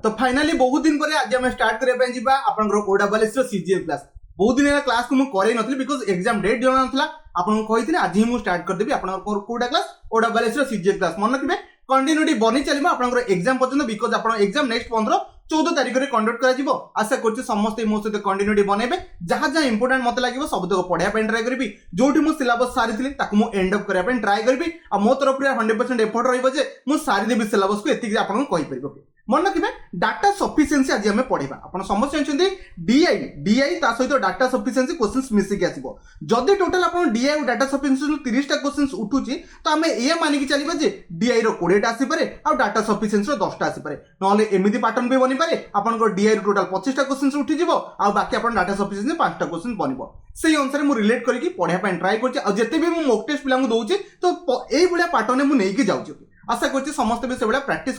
तो फाइनाली बहुत दिन पर आज आम स्टार्ट करने जा ओडब्ल्यूएस सीजीएल क्लास बहुत दिन है क्लास को मुझे कर बिकज एग्जाम डेट जना ना आपको कही आज ही मुझे स्टार्ट करदेवी आपड़ा क्लास ओडब्ल्यूएस सीजीएल क्लास मन रखिए कंटिन्यूटी बनी चलो आप एग्जाम पर्यटन बिकज आप एग्जाम नेक्स्ट 15-14 तारिख में कंडक्ट कर आशा कर समस्त मो सहित कंटिन्यूटी बनइबे जहाँ जहाँ इंपोर्टेंट मत लगे सब पढ़ाई ट्राए करी जो मुझे सिलेबस सारी मुझे एंड अप करने ट्राए करी मो तरफ 100% एफर्ट रही सारीदेवी सिलेबस को एति आपको कहीपर मन रखिए डाटा सफिशिएंसी आज आम पढ़ा आप समस्त जानते डीआई ता सहित डाटा सफिशिएंसी क्वेश्चंस मिसिक आसो जदि टोटाल आप डीआई और डाटा सफिशिएंसी 30टा क्वेश्चंस उठुची तो आम ए मानिक चलिए जे डीआई रो 20टा आसीपे और डाटा सफिशिएंसी 10टा आसीपे ना एमती पैटर्न भी बनी पारे आपन डीआई रो टोटाल 25टा क्वेश्चंस उठिज और बाकी आप डाटा सफिशिएंसी 5टा क्वेश्चन बनब से अनुसार मुझे रिलेट करके पढ़ाई ट्राए करते भी मॉक टेस्ट पिला दूसरी तो यही पैटर्न मुझे नहीं जाऊँगी आशा कर समस्त भी से प्रैक्टिस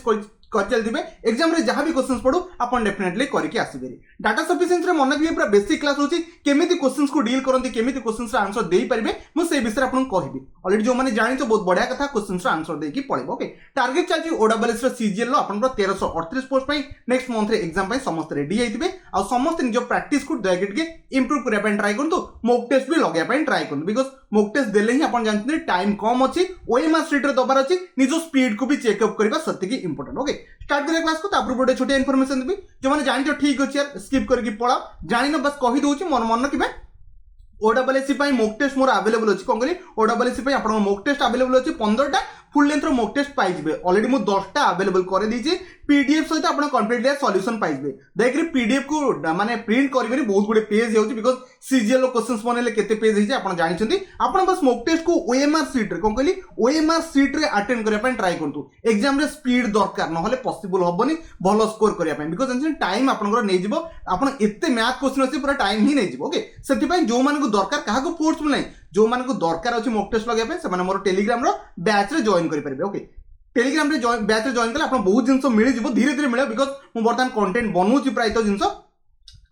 कर चलते एग्जाम रे जहाँ भी क्वेश्चन पढ़ू आप डेफिनेटली करके आसबे डाटा सफिशिएंसी मन रखिए पूरा बेसिक क्लास होची केमिति क्वेश्चंस को डील करंती केमिति क्वेश्चंस आंसर देई परिबे मु से विषय आपन कहबी ऑलरेडी जो माने जानि तो बहुत बढ़िया कथा क्वेश्चंस आंसर देकी पड़िबो ओके टारगेट चलची ओडब्ल्यूएस सीजीएल लो आपन 1338 पोस्ट पई नेक्स्ट मंथ रे एग्जाम पई समस्त रेडी आइतिबे आ समस्त निजो प्रैक्टिस को दयगेट के इंप्रूव करबा पई ट्राई करंतु मॉक टेस्ट भी लगया पई ट्राई करंतु बिकॉज़ मॉक टेस्ट देले ही आपन जानते टाइम कम अछि ओएमआर शीट रे दबार अछि निजो स्पीड को भी चेकअप करबा सत्य की इंपोर्टेंट ओके स्टार्ट करिया क्लास को तापर गोटे छोटी इनफॉरमेशन देबी जो माने जानि ठीक अछि यार स्किप करके पळा जानि न बस कहि दोछि मन रखिबे ओडब्ल्यूएस पई मॉक टेस्ट मोर अवेलेबल अछि कोन करी ओडब्ल्यूएस पई आपन मॉक टेस्ट अवेलेबल अछि 15टा फुल लेंथ रो मॉक टेस्ट पाई जिबे ऑलरेडी मु 10टा अवेलेबल करे दीची पीडीएफ सहित आपन कंप्लीटली सॉल्यूशन पाई जिबे देखरि पीडीएफ को माने प्रिंट करिबेनी बहुत गुडे पेज हेउची बिकॉज़ सीजीएल क्वेश्चंस बनेले केते पेज हिजे आपन जानि छथि आपन बस मॉक टेस्ट को ओएमआर शीट रे कोन कली ओएमआर शीट रे अटेंड करिया पई ट्राई करतु एग्जाम रे स्पीड दरकार न होले पॉसिबल होबनी भलो स्कोर करिया पई बिकॉज़ एंसन टाइम आपन नै जिवो आपन एते मैथ क्वेश्चन अछि पूरा टाइम ही नै जिवो ओके सेति पई जो मान को दरकार काहा को फोर्सफुल नै जो मान को दरकार अछि मॉक टेस्ट लगे पे से माने मोर टेलीग्राम रो बैच रे जॉइन करि परिबे ओके टेलीग्राम रे बैच रे जॉइन कले आपन बहुत जिंस मिलि जिवो धीरे धीरे मिले बिकॉज़ मु बर्तमान कंटेंट बनउची प्राय तो जिंस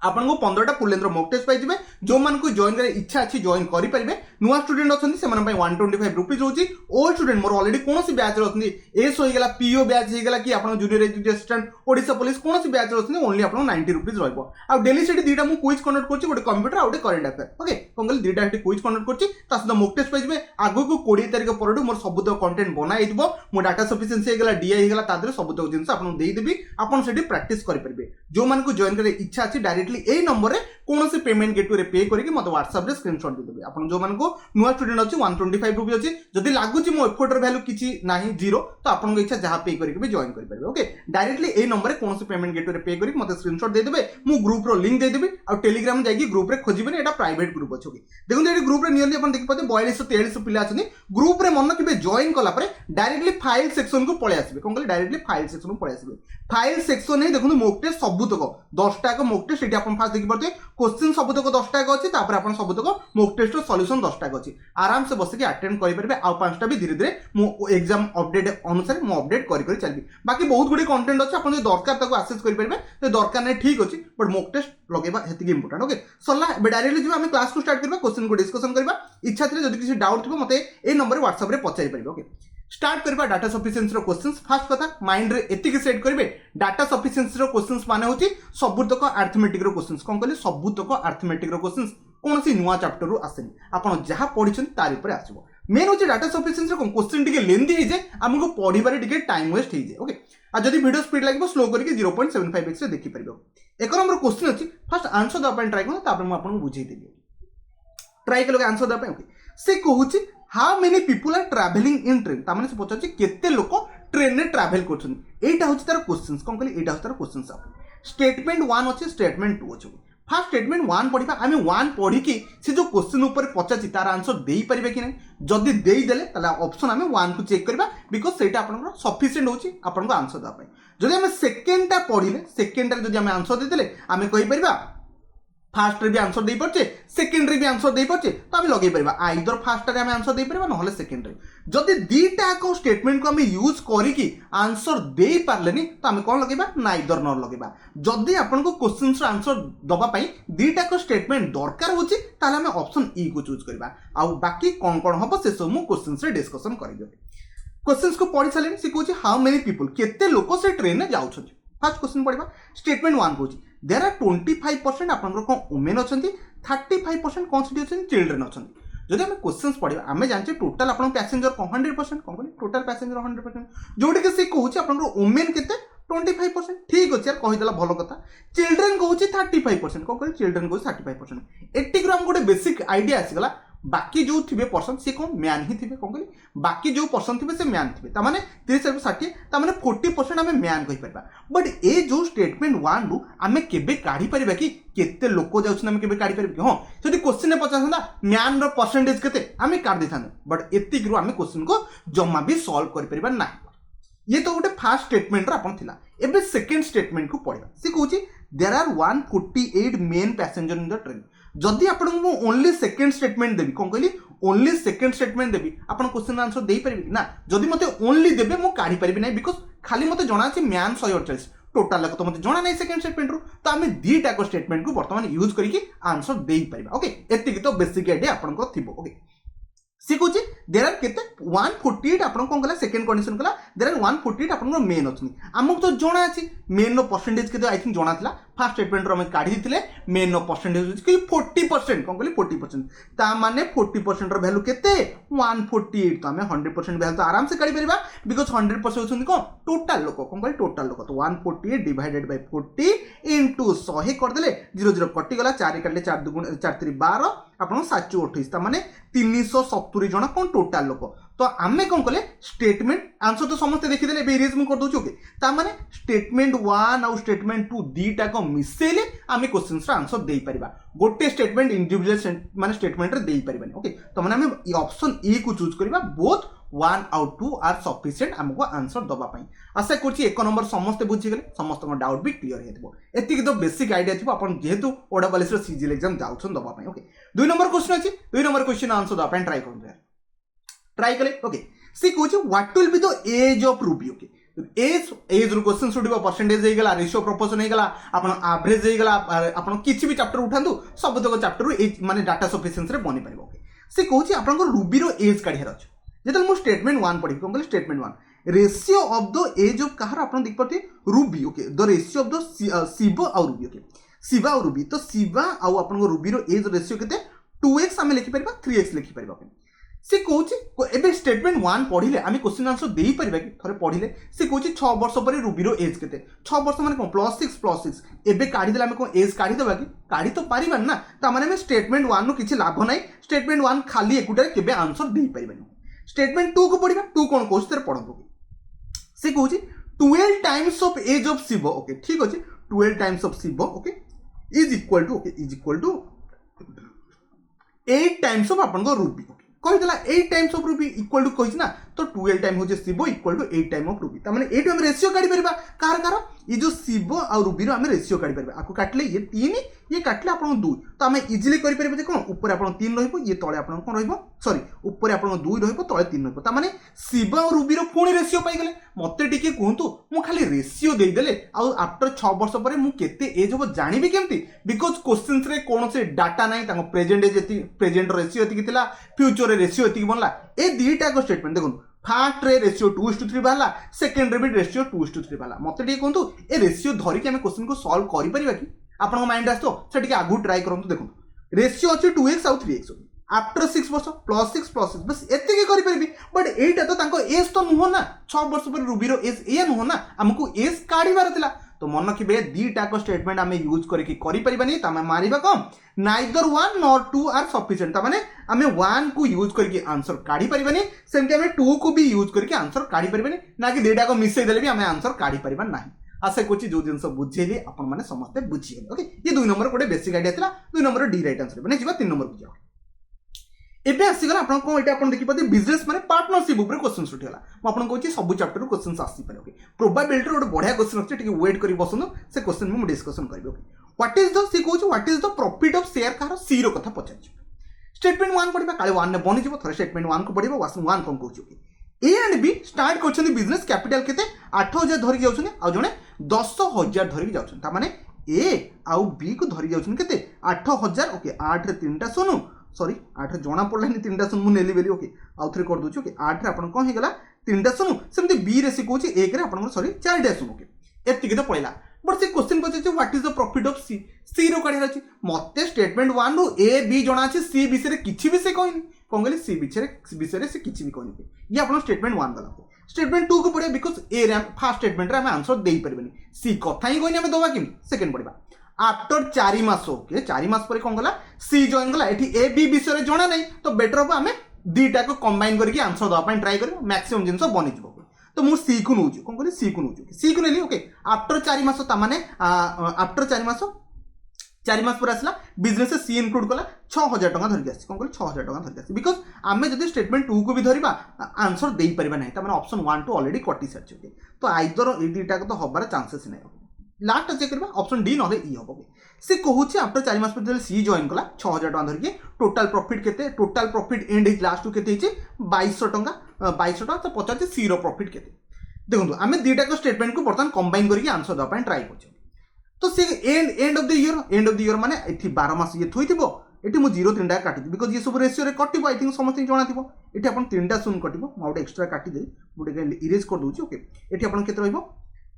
आपन को 15टा फुल लेंथ रो मॉक टेस्ट पाई जिबे जो मान को जॉइन करे इच्छा अछि जॉइन करि परिबे नुवा स्टूडेंट अछंती से मन पई 125 रुपीस होची ओल्ड स्टूडेंट मोर ऑलरेडी कोनोसी बैच रे अछंती एस होई गेला पीओ बैच होई गेला कि आपन junior education assistant Odisha police कोनोसी बैच रे अछंती ओनली आपन 90 रुपीस रहबो आ डेली स्टडी दीटा मु क्विज कंडक्ट करची गोटे कंप्यूटर आ गोटे करंट अफेयर ओके कोंगल दीटा हेटी क्विज कंडक्ट करची ता सदा मॉक टेस्ट पाई जिबे आगु को 20 तारिख परडू मोर सबुतो कंटेंट बनाई दिबो मो डाटा सफिशिएंसी गेला डीआई गेला तादरे सबुतो जिंस आपन देई देबी आपन सेठी प्रैक्टिस करि परिबे जो मान को जॉइन करे इच्छा अछि डायरेक्टली ए नंबर रे कोनोसी पेमेंट गेटवे रे पे करके मते व्हाट्सएप रे स्क्रीनशॉट दे देबे आपन जो मान को नुवा स्टूडेंट अछि 125 रुपीस अछि जदी लागुची मो एफर्ट रे वैल्यू किछि नाही जीरो तो आपन को इच्छा जहां पे करके भी जॉइन करि परिबे ओके डायरेक्टली ए नंबर रे कोनोसी पेमेंट गेटवे रे पे करके मते स्क्रीनशॉट दे देबे मु ग्रुप रो लिंक दे देबी और टेलीग्राम जाई ग्रुप रे खोजिबे एटा प्राइवेट ग्रुप अछि ओके देखुन एटी ग्रुप रे नियरली आपन देखि पते 4243 पिला अछि ग्रुप रे मन किबे जॉइन कला परे डायरेक्टली फाइल सेक्शन को पळे आसीबे कोन कहले डायरेक्टली फाइल सेक्शन को पळे आसीबे फाइल सेक्शन हे देखुन मॉक टेस्ट सबुतक 10टा को मॉक टेस्ट एटी आपन फास्ट देखि परते क्वेश्चन सबुतक 10टा को अछि तापर आपन सबुतक मॉक टेस्ट रो सॉल्यूशन 10टा को अछि आराम से बस के अटेंड करि परबे आ 5टा भी धीरे धीरे मो एग्जाम अपडेट अनुसार मो अपडेट करि चलबी बाकी बहुत गुडी कंटेंट अछि आपन जे दरकार ताको एक्सेस करि परबे ते दरकार नै ठीक अछि बट मॉक टेस्ट लगेबा हेति इंपोर्टेंट ओके सल्ला डायरेक्टली जे हम क्लास को स्टार्ट करबा क्वेश्चन को डिस्कशन करबा इच्छा थिले जदि किछि डाउट थिबो मते ए नंबर व्हाट्सएप रे पचारि परबे ओके स्टार्ट करबा डाटा सफिशिएंसी रो क्वेश्चंस फर्स्ट कथा माइंड रे एति के सेट करबे डाटा सफिशिएंसी रो क्वेश्चंस माने होची सबुतक अरिथमेटिक रो क्वेश्चंस कोन कहले सबुतक अरिथमेटिक रो क्वेश्चंस कोनसी नुवा चैप्टर रो आसेनी आपण जहां पढिछन तारि पर आसीबो मेन होची डाटा सफिशिएंसी रो क्वेश्चन टिके लेंथी हे जे हमको पढिबारे टिके टाइम वेस्ट हे जे ओके आ जदी वीडियो स्पीड लागबो स्लो करके 0.75x रे देखि परिबो एक नंबर क्वेश्चन अछि first answer the upon try करो तापर म आपन बुझेई देबी ट्राई कलो आंसर द अपन ओके से कहूची how many people are travelling in train तामाने से पचाछि केते लोक ट्रेन ने ट्रैवल करछन एटा होछि तार क्वेश्चंस कोन कहले एटा होछि तार क्वेश्चंस स्टेटमेंट 1 अछि स्टेटमेंट 2 अछि फर्स्ट स्टेटमेंट 1 पढिबा आमे 1 पढि के से जो क्वेश्चन ऊपर पचाछि तार आंसर देई परिबे कि नै जदी देई देले ताला ऑप्शन आमे 1 को चेक करबा बिकॉज़ सेटा आपनकर सफिशिएंट होछि आपनको आंसर दा पय जदी आमे सेकंड ता पढिले सेकंड ता जदी आमे आंसर दे देले आमे कहि परिबा फास्ट रे भी आंसर दे परचे सेकंड रे भी आंसर दे परचे तो आमे लगै परबा आइदर फास्ट रे आमे आंसर दे परबा न होले सेकंड रे जदी दीटा को स्टेटमेंट को आमे यूज करी की आंसर दे पारलेनी तो आमे कोन लगैबा नाइदर नॉर लगैबा जदी आपन को क्वेश्चंस रो आंसर दबा पई दीटा को स्टेटमेंट दरकार होची ताले आमे ऑप्शन ई को चूज करबा आ बाकी कोन कोन हबो से सब मु क्वेश्चंस रे डिस्कशन करिबे क्वेश्चंस को पढि साले से कहूची हाउ मेनी पीपल केते लोक से ट्रेन में जाउछथि फर्स्ट क्वेश्चन पढ़ा स्टेटमेंट 1 कहूँ देयर आर 25% आपंकर कौन वुमेन अच्छा 35% कौन सी अच्छा चिल्ड्रेन अच्छा जब आम क्वेश्चन पढ़ा आम जानते टोटाल आप पैसेंजर कौन 100% कौन कहते टोटाल पैसेंजर 100% जोटा कि सी कहूँ आप वुमेन के 25% ठीक अच्छे यार कहीदेला भल कथा चिल्ड्रेन कहूँ 35% कौन कह चिल्ड्रेन कहूँ 35% एटिक आम गोटे बेसिक आइडिया आसीगला बाकी जो थे पर्सन सी कौन मैन ही थे कौन कहली बाकी जो पर्सन थे से मैन थे ताने 30-60 ताने 40% आम मैन कहीपर बट ए जो स्टेटमेंट 1 रु आम केबे काढ़ी परिबा कि केते लोक जाउछन आम केबे काढ़ी परिबा हां जदि क्वेश्चन ने पचासंदा मैन रो परसेंटेज केते आम काढ़ देथान बट एतिक रु आम क्वेश्चन को जम्मा भी सॉल्व कर परिबा ना ये तो गोटे फास्ट स्टेटमेंट आपन थिला एबे सेकंड स्टेटमेंट को पढ़िबा सी कहूची there are 148 men passenger in the train जदि आपन को ओनली सेकंड स्टेटमेंट देबी कौन कहली ओनली सेकंड स्टेटमेंट देबी आपन क्वेश्चन आंसर देई परिबी ना जदि मते ओनली देबे मो काढ़ी परिबी नै बिकॉज़ खाली मते जणा अछि म्यान 148 टोटल लक तो मते जणा नै सेकंड स्टेटमेंट रो तो आमे दी टाको स्टेटमेंट को वर्तमान यूज करिकि आंसर देई परिबा ओके एतिक तो बेसिक आइडिया आपन को थिबो ओके सी कहूँ देर आर केते 148 आप कौन कला सेकेंड कंडीशन कला देर आर 148 आप मेन अच्छी आमको तो जना अच्छी मेन रो परसेंटेज के आई थिंक जना था फास्ट स्टेटमेंट रो काढ़ी देते मेन रो परसेंटेज कि 40% कौन कहली 40% ता माने 40% रो वैल्यू केते 148 तो आम 100% वैल्यू तो आराम से काढ़ी परिबा बिकॉज 100% होछन कौन टोटल लोक कौन कहली टोटल लोक तो 148 डिवाइडेड बाय 40 इनटू 100 कर देले 0 कटि गला 4 काटले 4 2 4 3 12 आपन 728 माने 370 जन कौन टोटाल लोक तो आमे कौन कले स्टेटमेंट आंसर तो समस्त देखिदेले बेरीज मु कर दोछु ओके ता माने स्टेटमेंट 1 और स्टेटमेंट 2 दीटा को मिसेले आमे क्वेश्चंस रा आंसर देई परिबा गोटे स्टेटमेंट इंडिविजुअल माने स्टेटमेंट रे देई परिबानी ओके तो माने आमे ऑप्शन ए को चूज करबा बोथ 1 और 2 आर सफिशिएंट हमको आंसर दबा पई आशा करछि एक नंबर समस्त बुझी गले समस्त को डाउट भी क्लियर हेतबो एतिक तो बेसिक आइडिया थिबो अपन जेहेतु ओडब्ल्यूएस रो सीजीएल एग्जाम जाउछन दबा पई ओके 2 नंबर क्वेश्चन अछि 2 नंबर क्वेश्चन आंसर दबा पई ट्राई करु ट्राई कले ओके सी कहूँ what will be the age of Ruby okay age रू क्वेश्चन सुटिबो परसेंटेज हे गला रेशियो प्रोपोर्शन हे गला आपण एवरेज हे गला आपण किछि भी चैप्टर उठांतु सब तक चैप्टर रू एज माने डाटा सफिशिएंसी रे बनि परिबो ओके सी कहूँ आपण रूबी रो एज काढियार अछि जेतल मु स्टेटमेंट 1 पढि कोन statement 1 ratio of the age of कहार आपण देख पते Ruby okay the ratio of the Shiva और रूबी ओके शिवा और रूबी तो शिवा आ आपण रूबी रो एज रेशियो केते 2x आमे लिखि परबा 3x लिखि परबा से कहूँ एबे स्टेटमेंट 1 पढ़िले आमे क्वेश्चन आंसर देई परबा कि थरे पढ़िले से कहूँ 6 वर्ष पर रूबी रो एज केते 6 वर्ष माने कोन +6 एबे काढी देला आमे कोन एज काढी देबा कि काढी तो पारिबा ना ता माने में स्टेटमेंट 1 नो किछि लाभ नै स्टेटमेंट 1 खाली एकुटा केबे आंसर देई परबानी स्टेटमेंट 2 को पढ़िबा 2 कोन कहूँ तेरे पढंतु से कहूँ 12 times of age of Shiv okay ठीक अछि 12 times of Shiv okay is equal to 8 times of आपन को रूबी कहीदेला 8 times of Ruby equal to कहिस ना तो 12 टाइम हो जे Shiv equal to 8 time of Ruby त माने 8 हम रेशियो काढी परबा कार ये जो शिव और रूबी रो हम रेशियो काढी परबा आको काटले ये 3 ये काटले आपन 2 तो हम इजीली करि परबे जे कोन ऊपर आपन 3 रहइबो ये तळे आपन कोन रहइबो सॉरी ऊपर आपन 2 रहइबो तळे 3 रहइबो त माने शिव और रूबी रो पुणी रेशियो पाई गेले मते टिके कहंतु मु खाली रेशियो देई देले आ आफ्टर 6 वर्ष पर मु केते एज हो जानिबी केमती बिकॉज़ क्वेश्चंस रे कोन से डाटा नाही ताको प्रेजेंट एज एति प्रेजेंट रेशियो एति थिला फ्यूचर रेशियो एति बनला ए दीटा को स्टेटमेंट देखो फास्ट रे रेशियो 2:3 बाला सेकंड रे भी रेशियो 2:3 बाला मते टिके कहंतु ए रेशियो धरि के हम क्वेश्चन को सॉल्व करि परिबा कि आपन माइंड आस्तो से टिके आगु ट्राई करंतु देखो रेशियो अछि 2x और 3x आफ्टर 6 वर्ष +6 बस एते के करि परिबी बट एटा तो तांको एज तो नुहो ना 6 वर्ष पर रूबी रो एज ए नुहो ना हमको एज काढी बार थिला तो मन रखिबे दीटा को स्टेटमेंट आमे यूज करके करि परिबानी तमे मारिबा कम नाइदर 1 नॉर 2 आर सफिशिएंट त माने आमे 1 को यूज करके आंसर काढी परिबानी सेमते आमे 2 को भी यूज करके आंसर काढी परिबानी ना कि दीटा को मिसै देले भी आमे आंसर काढी परिबा नाही आशा कोची जो जिंस बुझेली अपन माने समस्त बुझिए ओके ये 2 नंबर कोटे बेसिक आइडिया थिला 2 नंबर डी राइट आंसर बने जिबा 3 नंबर को जाओ एबे आसीगला आपन को एटा आपन देखि पते बिजनेस माने पार्टनरशिप ऊपर क्वेश्चन उठिगला म आपन कहूची सब चैप्टर क्वेश्चन आसी पारे ओके प्रोबेबिलिटी रो बढ़िया क्वेश्चन अछि टिके वेट करी बसनो से क्वेश्चन में डिस्कशन करबे ओके व्हाट इज द सी कहूची what is the profit of share कार सी रो कथा पचाछ स्टेटमेंट 1 पढिबा काले 1 ने बनि जिवो थरे स्टेटमेंट 1 को पढिबा 1 कोन कहूची okay A and B start करछन बिजनेस कैपिटल केते 8000 धरि जाउछन आ जने 10000 धरि जाउछन ता माने ए आउ बी को धरि जाउछन केते 8000 ओके 8 रे 3टा सोनु सॉरी 8 जना पड़लानी 3टा सुन मु नेली बेली ओके आउ थरे कर दोछु ओके 8 रे आपन कोन हे गला 3टा सुन सेमते बी रे से कहूची 1 रे आपन सॉरी 4टा सुन ओके एतिक तो पड़ेगा बट से क्वेश्चन पचार what is the profit of C C रो काढ़ अच्छी मत स्टेटमेंट 1 रु ए बी जना अच्छे सी विषय किसी भी से कहनी कौन कहली सी विषय से किसी भी कहनी ये आप स्टेटमेंट 1 गला स्टेटमेंट 2 को पढ़िया बिकज ए फास्ट स्टेटमेंट आम आंसर दे पारे सी कथा ही कहनी आम दवा कि सेकेंड पढ़ा आफ्टर 4 मास ओके 4 मास पर कौन गला सी जॉइन गला एठी ए बी विषय जना नहीं तो बेटर हम आम दुईटा को कंबाइन करके आंसर दवाई ट्राए कर मैक्सिमम जिन बनी तो मुझे सी को नौ कौन कह सी को नौ सी को नेली ओके आफ्टर 4 मास ताने आफ्टर 4 मास पर आसला बिजनेस सी इनक्लूड कला 6000 टका धरिक आसी कौन कह 6000 टका धरिक आसी बिकज आम जब स्टेटमेंट 2 को भी धरवा आंसर दे पारे ना तो ऑप्शन 1 टू ऑलरेडी कटि सारी तो आइदर ये दुईटा तो हबार चांसेस ना लास्ट चेक करवा ऑप्शन डी ना ई हम से कहूँ आफ्टर 4 मास पर सी जॉइन कला 6000 टका धरिक टोटाल प्रॉफिट केते total profit and last two केते 2200 टका 2200 टका तो पचार सी रो प्रॉफिट केते देखो आम दुईटा स्टेटमेंट को बर्तमान कंबाइन करके आंसर दवाई ट्राए कर तो सी एंड ऑफ द ईयर माने एठी 12 मास ये थोई थिबो एठी मु 0 3टा काटि बिकज ये सब रेशियो रे कटिबो आई थिंक समस्त जणा थिबो एठी अपन 3टा शून्य कटिबो मु आउट एक्स्ट्रा काटि दे मुटे इरेज कर दूची ओके एठी अपन केते रहइबो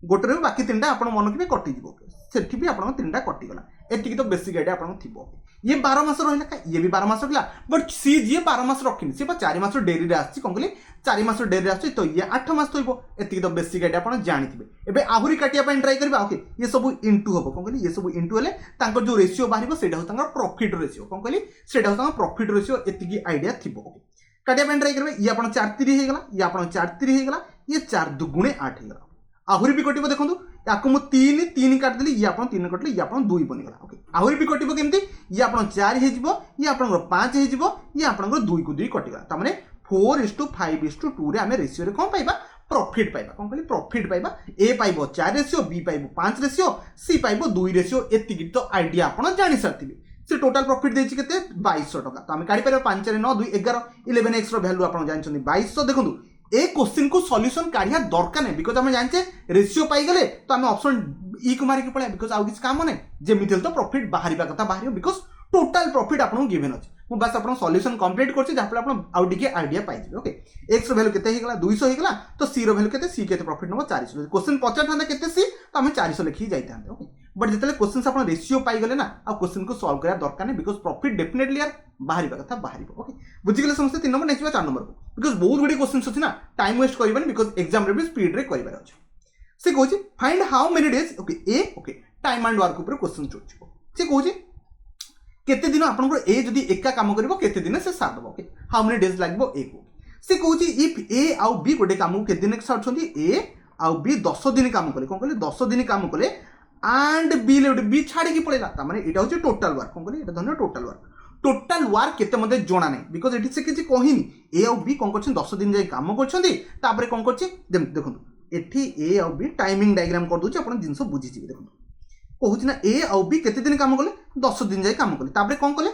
गोटे रे बाकी 3टा अपन मन के कटि दिबो सेठी भी अपन 3टा कटि गला एठी तो बेसिक आईडिया अपन थिबो ये 12 मास रहिला का ये भी 12 मास रहिला बट सी जी 12 मास रखिनी से 4 मास डेरी रे आछि कोन कहली 4 मास डेरी आछि तो ये 8 मास थइबो एठी तो बेसिक आईडिया अपन जानिथिबे एबे आहुरी काटिया पय ट्राई करबा ओके ये सब इनटू हबो कोन कहली ये सब इनटू हेले तांको जो रेशियो बाहिबो सेटा हो तांको प्रॉफिट रेशियो कोन कहली सेटा हो तांको प्रॉफिट रेशियो एतिकी आईडिया थिबो ओके काटिया पय ट्राई करबे ये अपन 4 3 हे गला ये अपन 4 3 हे गला ये 4 दुगुणे 8 हे गला आहुरी भी कटिबो देखंतु याको मु 3 3 काट देली ये अपन 3 कटले ये अपन 2 बनि गला ओके आहुरी भी कटिबो केमती ये अपन 4 हे जिवो ये अपन 5 हे जिवो ये अपन 2 को 2 कटि गला त माने 4:5:2 रे हमें रेशियो रे कोन पाइबा प्रॉफिट पाइबा कोन कहली प्रॉफिट पाइबा ए पाइबो 4 रेशियो बी पाइबो 5 रेशियो सी पाइबो 2 रेशियो एतिकी तो आईडिया अपन जानि सरथिबे से टोटल प्रॉफिट देछि केते 2200 टका तो हम काढि पारे 5 रे 9 2 11 11x रो वैल्यू अपन जानछन 2200 देखंतु ए क्वेश्चन को सॉल्यूशन काढ़िया दरकार नहीं बिकज आम जानचे रेशियो पाई गले तो आम ऑप्शन ई को मारिक पड़े बिकज आउ किसी काम नहीं जमीती तो प्रॉफिट बाहर कथा बाहर बिकज टोटाल प्रॉफिट आपको गिवन अच्छे मुझे बस आप सॉल्यूशन कंप्लीट कर आउ टे आइडिया पाइबे ओके एक्स रो वैल्यू केते हेगला 200 हेगला तो सी रो वैल्यू केते सी केते प्रॉफिट नबो 400 क्वेश्चन पचार था केते सी तो आम 400 लिखी जाइते ओके बट जितने क्वेश्चन आप रेशियो पाई गले ना आ क्वेश्चन को सॉल्व करा दरकार नहीं बिकज प्रॉफिट डेफिनेटली यार बाहर कथा बाहर ओके बुझीगले समस्त 3 नंबर नेक्स्ट 4 नंबर को बिकज बहुत गुडी क्वेश्चन अछि ना टाइम वेस्ट करबनी बिकज एग्जाम रे भी स्पीड रे करबार अछि से कहूची find how many days okay ए ओके टाइम एंड वर्क ऊपर क्वेश्चन चोची से कहूची केते दिन आपन ए जदी एका काम करबो केते दिन से साथ दबो ओके हाउ मेनी डेज लागबो ए को से कहूची इफ ए आउ बी गोटे काम को केते दिन साथछंती ए आउ बी 10 दिन काम करे कोन कहले 10 दिन काम करे एंड बी छाड़ी की पड़ेगा ता माने एटा होची टोटल वर्क कोन कहले एटा धन्य टोटल वर्क केते मते जोना नै बिकॉज़ एटी से किछि कहिनी ए आउ बी कोन करछन 10 दिन जाय काम करछंती तापरे कोन करछि देखंतु एठी ए आउ बी टाइमिंग डायग्राम कर दोछि आपण जिंसो बुझि जिबे देखंतु कहूछि ना ए आउ बी केते दिन काम कले 10 दिन जाय काम कले तापरे कोन कले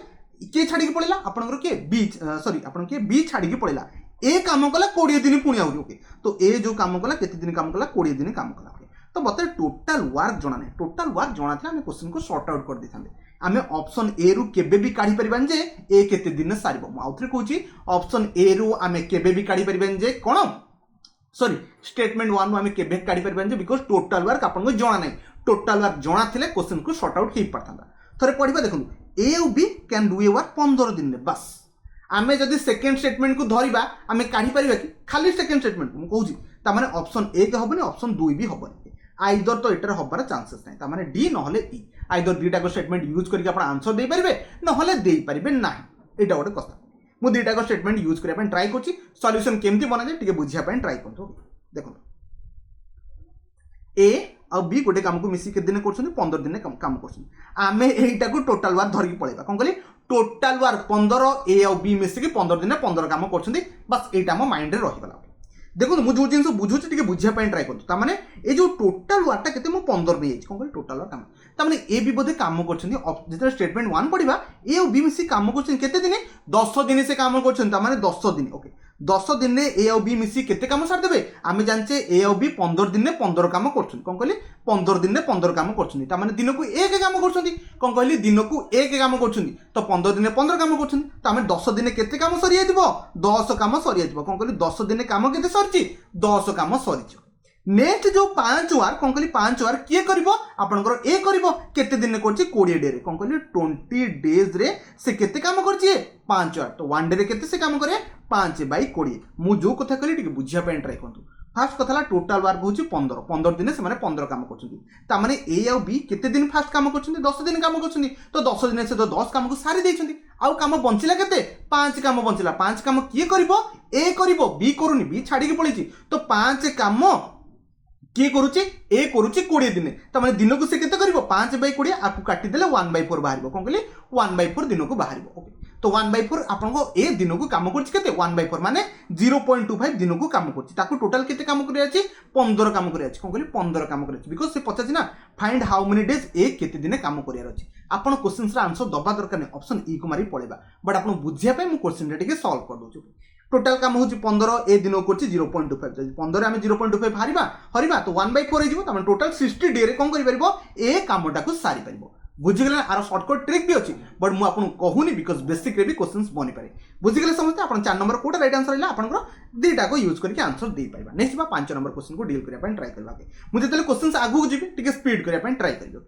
के छाड़ी की पड़ेला आपनकर के बी सॉरी आपन के बी छाड़ी की पड़ेला ए काम कला 20 दिन पुणी आउरी ओके तो ए जो काम कला केते दिन काम कला 20 दिन काम कला तो मत टोटाल वर्क जना नहीं टोटाल वर्क जना था आम क्वेश्चन को सॉर्ट आउट कर देते आम ऑप्शन ए रु केबे भी काढ़ी परिबान जे ए केते दिन सारिबो मु आउथरे कहूची ऑप्शन ए रु आम केबे भी काढ़ी परिबान जे कोन सॉरी स्टेटमेंट 1 रु आम केबे काढ़ी परिबान जे बिकॉज़ टोटाल वर्क आपन को जना नहीं टोटाल वर्क जना थिले क्वेश्चन को सॉर्ट आउट हे पड़ता थरे पढिबा देखु ए और B can do a work 15 दिन में बस आम जदि सेकेंड स्टेटमेंट को धरिबा आम काढ़ी परिबा कि खाली सेकेंड स्टेटमेंट मु कहूची ता माने ऑप्शन ए के हबनी ऑप्शन 2 भी हबनी आइदर तो एटार हबार चांसेस नहीं तार डी नहले ई आइदर दुईटा को स्टेटमेंट यूज करके आप आंसर दे पारे नहले दे पारे ना यहाँ गोटे कथा मुझे दुईटा को स्टेटमेंट यूज करने ट्राए कर सॉल्यूशन केमती बना जाए बुझापी ट्राए कर देखो ए आ बी गोटे काम को मिसी दिन कर 15 दिन काम कर यहीटा को टोटाल वर्क धरिकी पड़ेगा कौन कहली टोटाल वर्क 15 ए आ बी मिसिकी 15 दिन 15 काम कर बस यहाँ मो माइंड में रहीगला देखो मुझे जो जिन बुझुची बुझापी ट्राए कर ये जो टोटाल वर्कटा के 15 भी कौन कह टोटाल वर्क काम ए भी बोधे काम कर स्टेटमेंट 1 पढ़ा ए और बी मिसी काम कर 10 दिन से काम कर 10 दिन ओके 10 दिन में ए और बी मिसी केते काम सारदेवे आम जाने ए और बी 15 दिन में 15 काम कर कौन कहली 15 दिन में 15 काम कर दिन को एक काम कर कौन कहली दिन को एक काम कर तो 15 दिन में 15 काम कर 10 दिन केते काम सरी 10 काम सरी कौन कहली 10 दिन काम के सरी 10 काम सरी नेक्स्ट जो 5 वार कौन कहली 5 वार किए करिवो आपनकर ए करिवो केते दिन करछि 20 डे रे कौन कहली 20 डेज रे से केते काम करछि 5 वार तो 1 डे रे केते से काम करे 5/20 मु जो कथा कहली टिके बुझिया पे ट्राई करंतु फास्ट कथा टोटाल वर्क होची 15 दिन से 15 काम कर माने ए आउ बी केते दिन फास्ट काम कर 10 दिन काम कर तो 10 दिन से तो 10 काम को सारी देइछंती आउ काम बंचिला केते 5 काम बंचिला 5 काम किए करिवो ए करिवो बी करूनी बी छाड़ी के पळीची तो 5 काम किए करुचे ए करुचे 20 दिन तमाने दिन को से केते करिवो 5/20 आपको काटी देले 1/4 बाहरिबो कोन कहली 1/4 दिन को बाहरिबो ओके तो 1/4 आपनको ए दिन को काम करछि केते 1/4 माने 0.25 दिन को काम करछि ताको टोटल केते काम करि अछि 15 काम करि अछि कोन कहली 15 काम करि अछि बिकॉज़ से पचाछि ना फाइंड हाउ मेनी डेज ए केते दिन काम करियार अछि आपण क्वेश्चंस रा आंसर दबा दरकार नै ऑप्शन ई को मारी पळेबा बट आपण बुझिया पे मु क्वेश्चन रे टिके सॉल्व कर दोछु टोटल काम होची 15 ए दिन को 0.25 15 आम 0.25 हरिबा तो 1/4 हो तमाने टोटल 60 डे रे कोन करि परबो ए कामटा को सारी परबो बुझिगले आरो शॉर्टकट ट्रिक भी अछि बट मु आपन कहूनी बिकॉज़ बेसिक रे भी क्वेश्चंस बनि पारे बुझिगले समझते आपन 4 नंबर कोटा राइट आंसर हैला आपन दुईटा को यूज करके आंसर दे पाइबा नेक्स्ट बा 5 नंबर क्वेश्चन को डील करिया पन ट्राई करबा मु जेतले क्वेश्चंस आगु जिबे टिके स्पीड करिया पन ट्राई करियो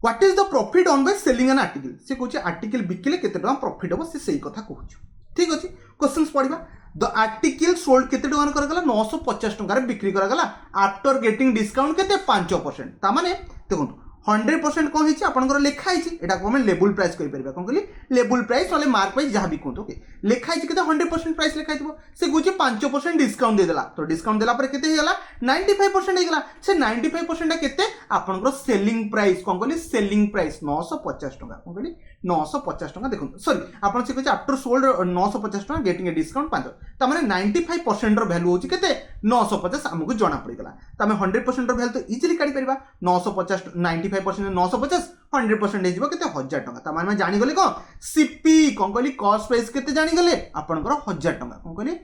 what is the profit on by selling an article से कहूची आर्टिकल बिकिले केते टका प्रॉफिट हो से सही कथा कहूची ठीक अछि क्वेश्चंस पढिबा द आर्टिकल सोल्ड केते टका करगला 950 टका रे बिक्री करगला आफ्टर गेटिंग डिस्काउंट केते 5% ता माने देखो 100% कौन है आपंकर लिखाई एटा को लेबुल प्राइस करि परबा कोन कहली लेबुल प्राइस वाले मार्क प्राइस जहां भी कहतो ओके लिखाई केते 100% प्राइस लिखाई थबो से गुची 5% डिस्काउंट दे देला तो डिस्काउंट देला पर केते हेला 95% हेला से 95% टा केते आपनकर सेलिंग प्राइस कोन कहली सेलिंग प्राइस 950 टका कोन कहली 950 टका देखो सॉरी आपन से कहै आफ्टर सोल्ड 950 टका गेटिंग ए डिस्काउंट 5 त माने 95% रो वैल्यू होची केते 950 हमकु जणा पड़ी गला त हमें 100% रो वैल्यू तो इजीली काढी परबा 950 95% 950 100% हेजिबो केते 1000 टका त माने जानि गले को सीपी कोन कहली कॉस्ट प्राइस केते जानि गले आपनकर 1000 टका कोन कहली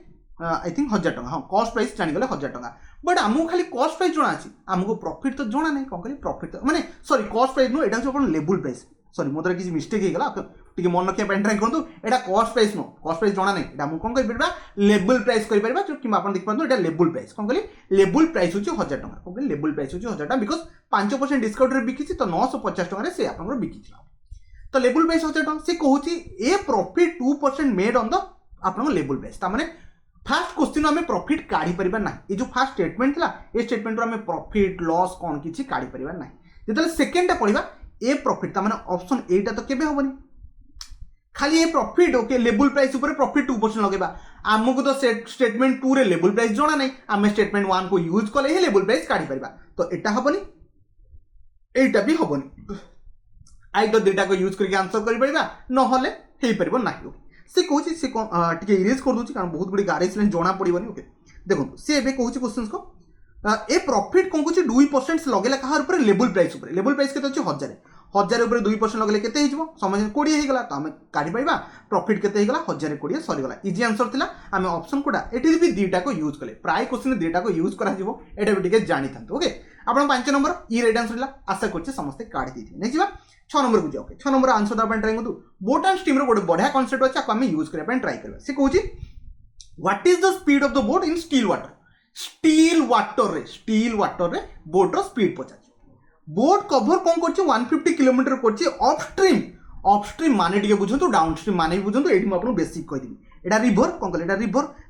आई थिंक 1000 टका हां कॉस्ट प्राइस जानि गले 1000 टका बट हमकु खाली कॉस्ट प्राइस जणा अछि हमकु प्रॉफिट तो जणा नै कोन कहली प्रॉफिट माने सॉरी कॉस्ट प्राइस नो एटा जो अपन लेबुल प्राइस सॉरी मोदर किसी मिस्टेक हे गला टिके मन रखिया पेन ट्राई करंतु एटा कॉस्ट प्राइस नो कॉस्ट प्राइस जणा नै एटा हम कोन करि परबा लेबुल प्राइस करि परबा जो कि अपन देख पांतो एटा लेबुल प्राइस कोन कहली लेबुल प्राइस होची 1000 टका कोन कहली लेबुल प्राइस होची 1000 टका बिकॉज़ 5% डिस्काउंट रे बिकिछि तो 950 टका रे से आपनकर बिकिछि तो लेबुल प्राइस 1000 टका से कहूची ए प्रॉफिट 2% मेड ऑन द आपनकर लेबुल प्राइस ता माने फर्स्ट क्वेश्चन हमें प्रॉफिट काढी परिबा ना ये जो फर्स्ट स्टेटमेंट थला ए स्टेटमेंट रो हमें प्रॉफिट लॉस कोन किछि काढी परिबा ना जेतले सेकंड टा पढिबा ए प्रॉफिट ता माने ऑप्शन ए टा तो केबे होबनी खाली ए प्रॉफिट ओके लेबुल प्राइस ऊपर प्रॉफिट 2% लगेबा हमको तो स्टेटमेंट 2 रे लेबुल प्राइस जणा नै हम स्टेटमेंट 1 को यूज करले हे लेबुल प्राइस काढी परिबा तो एटा होबनी एटा भी होबनी आई तो डेटा को यूज करके आंसर करि परिबा न होले हेई परिबो नाही से कहूची से टिके इरेज कर दूची कारण बहुत गुडी गारेज लाइन जणा पड़िबनी ओके देखो से एबे कहूची क्वेश्चंस को ए प्रॉफिट कोन कहूची 2% से लगेला कहार ऊपर लेबुल प्राइस केते अछि 1000 ऊपर 2% लगले केते हिजबो समझ 20 हे गला तो हम काढी पाइबा प्रॉफिट केते हे गला 1020 सरी गला इजी आंसर थिला हम ऑप्शन कोडा एठी भी दीटा को यूज करले प्राय क्वेश्चन दीटा को यूज करा जिवो एटा भी टिके जानि थांतो ओके आपण 5 नंबर ई राइट आंसर ला आशा करछि समस्त काढी देथि नै जिबा 6 नंबर को जाओ ओके 6 नंबर आंसर दा ट्राई करदु बोट एंड स्टीम रो गोटे बढ़िया कांसेप्ट अछि हम यूज करे पन ट्राई करबा से कहूची what is the speed of the boat in still water रे बोट रो स्पीड पचा बोट कवर कौन करछि 150 किलोमीटर करछि अपस्ट्रीम माने टिके बुझंतु डाउनस्ट्रीम माने भी बुझंतु एठी म आपन बेसिक कहि दिबी एटा रिवर कोन कहले एटा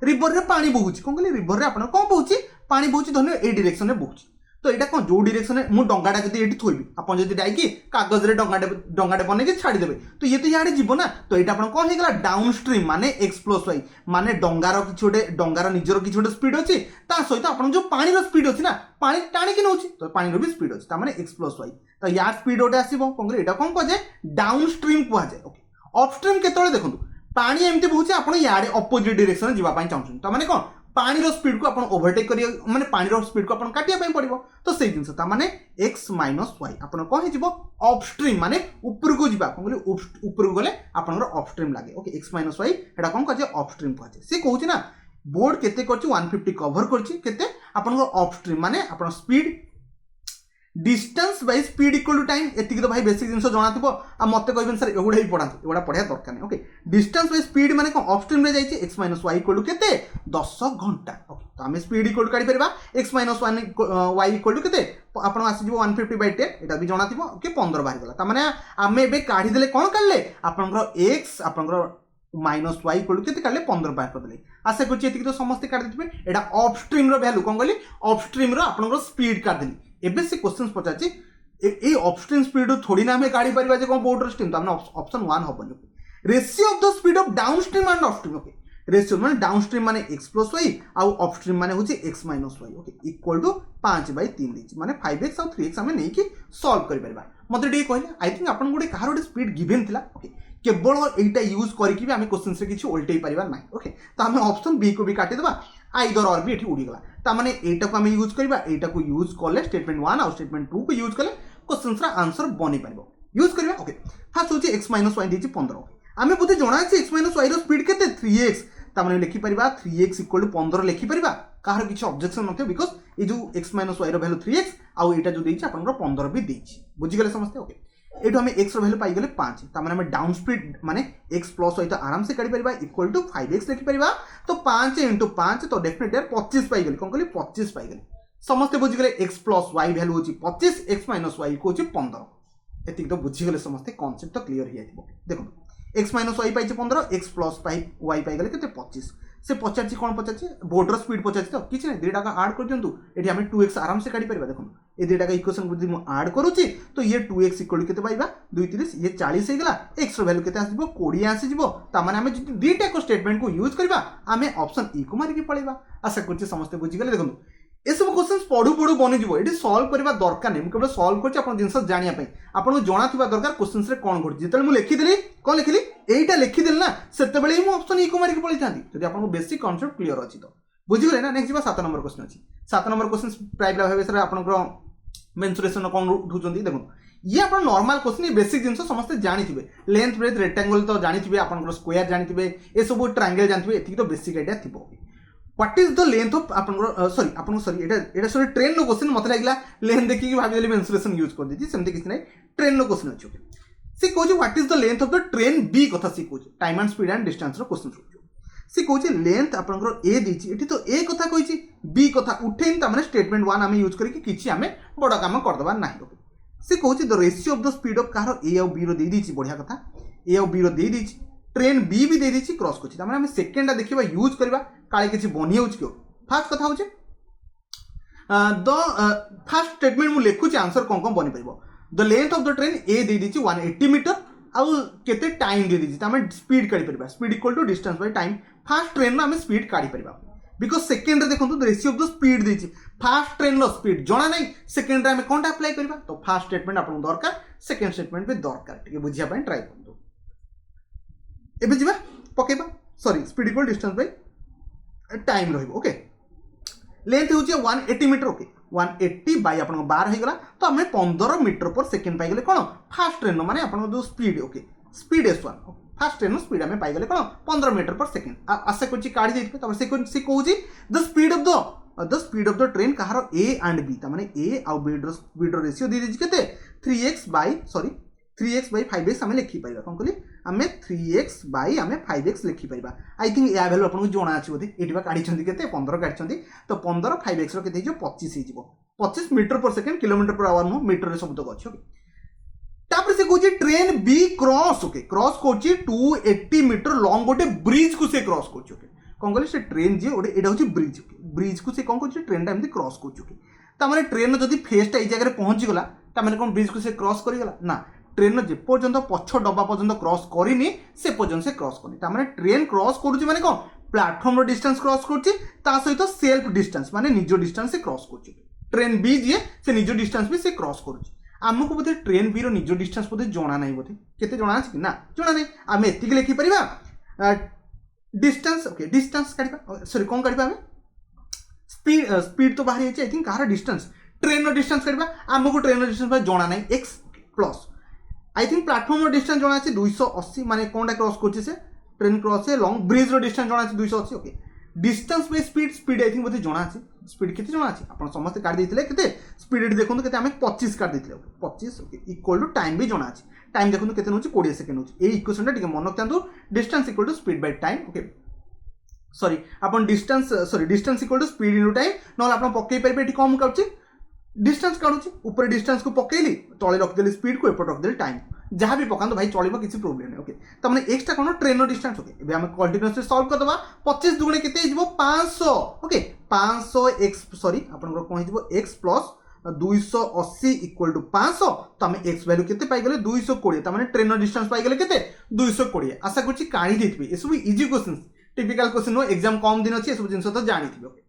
रिवर रे पानी बहुछि कोन कहले रिवर रे आपन कोन बहुछि पानी बहुछि धन्य ए डायरेक्शन रे बहुछि तो एटा कोन जो डायरेक्शन रे मु डंगाटा जदी एठी थोइबी आपन जदी डाइकी कागज रे डंगाटे बने के छाडी देबे तो ये तो याडे जीवो ना तो एटा आपन कोन हे गेला डाउनस्ट्रीम माने x + y माने डंगार किछि छोटे डंगार निजरो किछि छोटे स्पीड अछि ता सहित आपन जो पानी रो स्पीड अछि ना पानी टाणी के नउछि तो पानी रो भी स्पीड अछि ता माने x + y तो यार स्पीड ओटे आसीबो कोन एटा कोन कह जे डाउनस्ट्रीम को जाय ओके अपस्ट्रीम केतळे देखंतु पानी एमते बहुछि आपन याडे अपोजिट डायरेक्शन रे जीवा पई चाहउछन तो माने कोन पानी रो स्पीड को अपन ओवरटेक करिया माने पानी रो स्पीड को अपन काटिया पई पड़िबो तो सेही जिंस ता माने x - y अपन कोन हिजिबो अपस्ट्रीम माने ऊपर को जीवा कोन ऊपर को गले अपन रो अपस्ट्रीम लागे ओके x - y एटा कोन कह जे अपस्ट्रीम कह जे से कहउछि ना बोर्ड केते करछि 150 कवर करछि केते अपन रो अपस्ट्रीम माने अपन speed distance by speed equal to time एतिक तो भाई बेसिक जिनस जाना थो आ मत कहबेन सर एगुड़ा ही पढ़ाते एगुड़ा पढ़ा दरकार नहीं ओके डिस्टेंस बाय स्पीड माने कौन अपस्ट्रीम रे जाइए X minus Y equal to केते 10 घंटा ओके तो आम स्पीड इक्वल टू काढ़ी परिबा x minus Y equal to केते आपण आसी जिवो 150/10 एटा भी जाना थिबो ओके 15 बाहर गला त माने आमे एबे काढ़ी देले कोन काढले आपनकर एक्स आपनकर माइनस वाई इक्वल टू केते काढले 15 बाहर कर देले आशा करछि एतिक तो समस्त काढी दिबे एटा अपस्ट्रीम रो वैल्यू कोन कहली अपस्ट्रीम रो आपनकर स्पीड काढ देली एबे से क्वेश्चन पचाछि ए अपस्ट्रीम स्पीड थोड़ी ना हमें काढ़ी परिबा जे कोन बोर्डर स्ट्रीम तो हमने ऑप्शन 1 हबनी ratio of the speed of downstream and upstream okay ratio माने डाउनस्ट्रीम माने x प्लस y आउ अपस्ट्रीम माने होची x minus y okay equal to 5/3 दैछि माने 5x और 3x हमें नहीं कि सॉल्व करि परबा मते डी कहले आई थिंक आपन गुडे कहार गुडे स्पीड गिवन थिला ओके केवल एटा यूज करिकि भी हमें क्वेश्चन से किछि उल्टेई परिबा नाही ओके तो हमें ऑप्शन बी को भी काटि देबा आइदर और भी एठी उडी गला ता माने एटा को हमें यूज करबा एटा को यूज करले स्टेटमेंट 1 और स्टेटमेंट 2 को यूज करले क्वेश्चन रा आंसर बनि परबो यूज करबा ओके फर्स्ट होची x माइनस y दैछि 15 आमे बुझे जणा छै x माइनस y रो स्पीड केते 3x ता माने लिखि परिबा 3x इक्वल टू 15 लिखि परिबा काहर किछि ऑब्जेक्शन नथे बिकॉज़ ए जो x माइनस y रो वैल्यू 3x आउ एटा जो दैछि आपन 15 भी दैछि बुझि गेले समझते ओके एटो हमें x रो वैल्यू पाई गेले 5 ता माने हम डाउन स्पीड माने x प्लस y तो आराम से काढी परिबा इक्वल टू 5x लिखि परिबा तो 5 * 5 तो डेफिनेटली 25 पाई गेले कोन कहली 25 पाई गेले समस्त बुझी गले x प्लस y वैल्यू होची 25 x माइनस y को होची 15 एतिक तो बुझी गले समस्त कांसेप्ट तो क्लियर हो जाइबो देखो x minus y पाइचे 15 x plus y पाई गले केते 25 से पचाची कोन पचाची बोर्डर स्पीड पचाची तो किछ नै दुटा का ऐड कर दियंतु एठी हमें 2x आराम से काढी परिबा देखो ए दुटा का इक्वेशन बुद्धि मु ऐड करूची तो ये 2x इक्वल केते पाइबा 2 30 ये 40 हे गला x रो वैल्यू केते आसीबो 20 आसीबो ता माने हमें जति दुटा को स्टेटमेंट को यूज करबा हमें ऑप्शन ई को मारि के पळेबा आशा करछि समस्त बुझी गले देखो ए सब क्वेश्चन पढ़ू पढ़ू बनी जीवो एटी सॉल्व करबा दरकार नै केवल सॉल्व करछि आपन जिंस जानिया पई आपन जणा थिबा दरकार क्वेश्चंस रे कोन घटि जेतल मु लिखि देली कोन लिखिली एटा लिखि देल ना सेते बेले मु ऑप्शन ई को मारि के पळि थांती जदि आपन बेसिक कांसेप्ट क्लियर अछि तो बुझि गले ना नेक्स्ट जीवा 7 नंबर क्वेश्चन अछि 7 नंबर क्वेश्चन प्राइम भाबे सर आपन को मेंसुरेशन कोन उठुचंदी देखो ये अपन नॉर्मल क्वेश्चन ये बेसिक जिंस समस्त जानि थिबे लेंथ ब्रेथ रेक्टेंगल तो जानि थिबे आपन को स्क्वायर जानि थिबे ए सब ट्रायंगल जानि थिबे एति तो बेसिक आइडिया थिबो what is the length of आपन सॉरी एटा सॉरी ट्रेन नो क्वेश्चन मत लागला लेंथ देखि कि भाबी देली मेंसुरेशन यूज कर देती सेमते किछ नै ट्रेन नो क्वेश्चन अछि से कहू जे what is the length of the train B कथा से कहू time and speed and distance रो क्वेश्चन से कहू जे लेंथ आपन ए दिछि एठी तो ए कथा कहिछि बी कथा उठेन त माने स्टेटमेंट 1 हमें यूज करी कि किछि हमें बडा काम कर दबा नाही से कहू जे the ratio of the speed of car A और बी रो दे दिछि बढ़िया कथा ए और बी रो दे दिछि ट्रेन बी भी दे दिछि क्रॉस करछि त माने हम सेकंड टा देखिबा यूज करबा काले किछि बनि होछ क्यों फर्स्ट कथा होछ द फर्स्ट स्टेटमेंट मु लेखु छी आंसर कोन कोन बनि परबो the length of the train A दे दिछि 180 मीटर आउ केते टाइम दे दिछि त हम स्पीड काढी परबा speed equal to distance by time first train में हम स्पीड काढी परबा बिकॉज़ सेकंड रे देखंतु the ratio of the speed दिछि फर्स्ट ट्रेन नो स्पीड जणा नै सेकंड रे हम कोनटा अप्लाई करबा तो फर्स्ट स्टेटमेंट आपन दरकार सेकंड स्टेटमेंट भी दरकार ठीक बुझिया पय ट्राई करदो एबे जिबा पकेबा sorry speed equal distance by time रहइबो ओके लेंथ होची 180 मीटर ओके 180 बाय आपन 12 हे गला तो हमें 15 मीटर पर सेकंड पाई गेले कोन फास्ट ट्रेन नो माने आपन जो speed okay speed s1 fast train नो स्पीड हमें पाई गेले कोन 15 मीटर पर सेकंड आशा करछि काढी देइथे त से कहूची the speed of the train कहारो a एंड b त माने a और b रो स्पीड रो रेशियो दे दिछि केते 3x बाय 5x हमें लिखि पाइबा कोन कहली हमें 3x बाय हमें 5x लिखि पाइबा आई थिंक या वैल्यू आपन को जोना अछि बोधे एटिबा काढी छंदी केते 15 काढी छंदी तो 15 5x रो केते जो 25 हे जिवो 25 metre per second kilometre per hour नो मीटर रे शब्द अछि ओके तापर से कहूची train B cross okay cross कोची 280 मीटर लॉन्ग गोटे ब्रिज को से क्रॉस कोची ओके कोन कहली से ट्रेन जे ओडे एडा होची ब्रिज ओके ब्रिज को से कोन कोची ट्रेन टाइम दे क्रॉस कोची ओके ता माने ट्रेन जदी फेस्ट ए जगह रे पहुंची गला ता माने कोन ब्रिज को से क्रॉस करि गला ना ट्रेन जे पर्यंत पछ डब्बा पर्यंत क्रॉस करिनी से पर्यंत से क्रॉस करनी ता माने ट्रेन क्रॉस करूची माने कोन प्लेटफॉर्म रो डिस्टेंस क्रॉस करची ता सहित सेल्फ डिस्टेंस माने निजो डिस्टेंस से क्रॉस करची ट्रेन बी जे से निजो डिस्टेंस भी से क्रॉस करूची आमको बोधे ट्रेन बी रो निजो डिस्टेंस बोधे जणा नाही बोधे केते जणा अछि ना जणा नाही आमे एतिक लिखि परिबा डिस्टेंस ओके डिस्टेंस काढिबा सॉरी कोन काढिबा हमें स्पीड तो बाहर आई थिंक कार डिस्टेंस ट्रेन रो डिस्टेंस काढिबा आमको ट्रेन रो डिस्टेंस जणा नाही x plus I think platform रो डिस्टेंस जणा अछि 280 माने कोनटा क्रॉस करछि से ट्रेन क्रॉस है लॉन्ग ब्रिज रो डिस्टेंस जणा अछि 280 okay distance by speed I think बोधे जना अछि स्पीड केते जना अछि आपण समस्त काट देथिले केते स्पीड देखो केते हमें 25 काट देथिले 25 ओके इक्वल टू टाइम भी जना अछि टाइम देखो केते नउछि 20 सेकंड नउछि ए इक्वेशन टिके मन रखंतु distance equal to speed by time okay sorry अपन distance equal to speed into time न आपण पक्कै परिबे एठी कम काउछि डिस्टेंस काढुछि ऊपर डिस्टेंस को पकेली तळे रख देली स्पीड को एपट रख देली टाइम जहाँ भी पकाନ୍ତୁ भाई चलिबो किसी प्रॉब्लम नहीं ओके त माने x टा कोन ट्रेन डिस्टेंस ओके एबे हम कंटीन्यूअसली सॉल्व कर दबा 25 दुगुणे केते हिजबो 500 ओके 500 x सॉरी आपन कोन हिजबो x प्लस 280 इक्वल टू 500 तो हम x वैल्यू केते पाई गेले 220 त माने ट्रेन डिस्टेंस पाई गेले केते 220 आशा करछि काढी देथिबे ए सब इजी क्वेश्चंस टिपिकल क्वेश्चन नो एग्जाम कम दिन अछि ए सब जिंस तो जानि थिबे ओके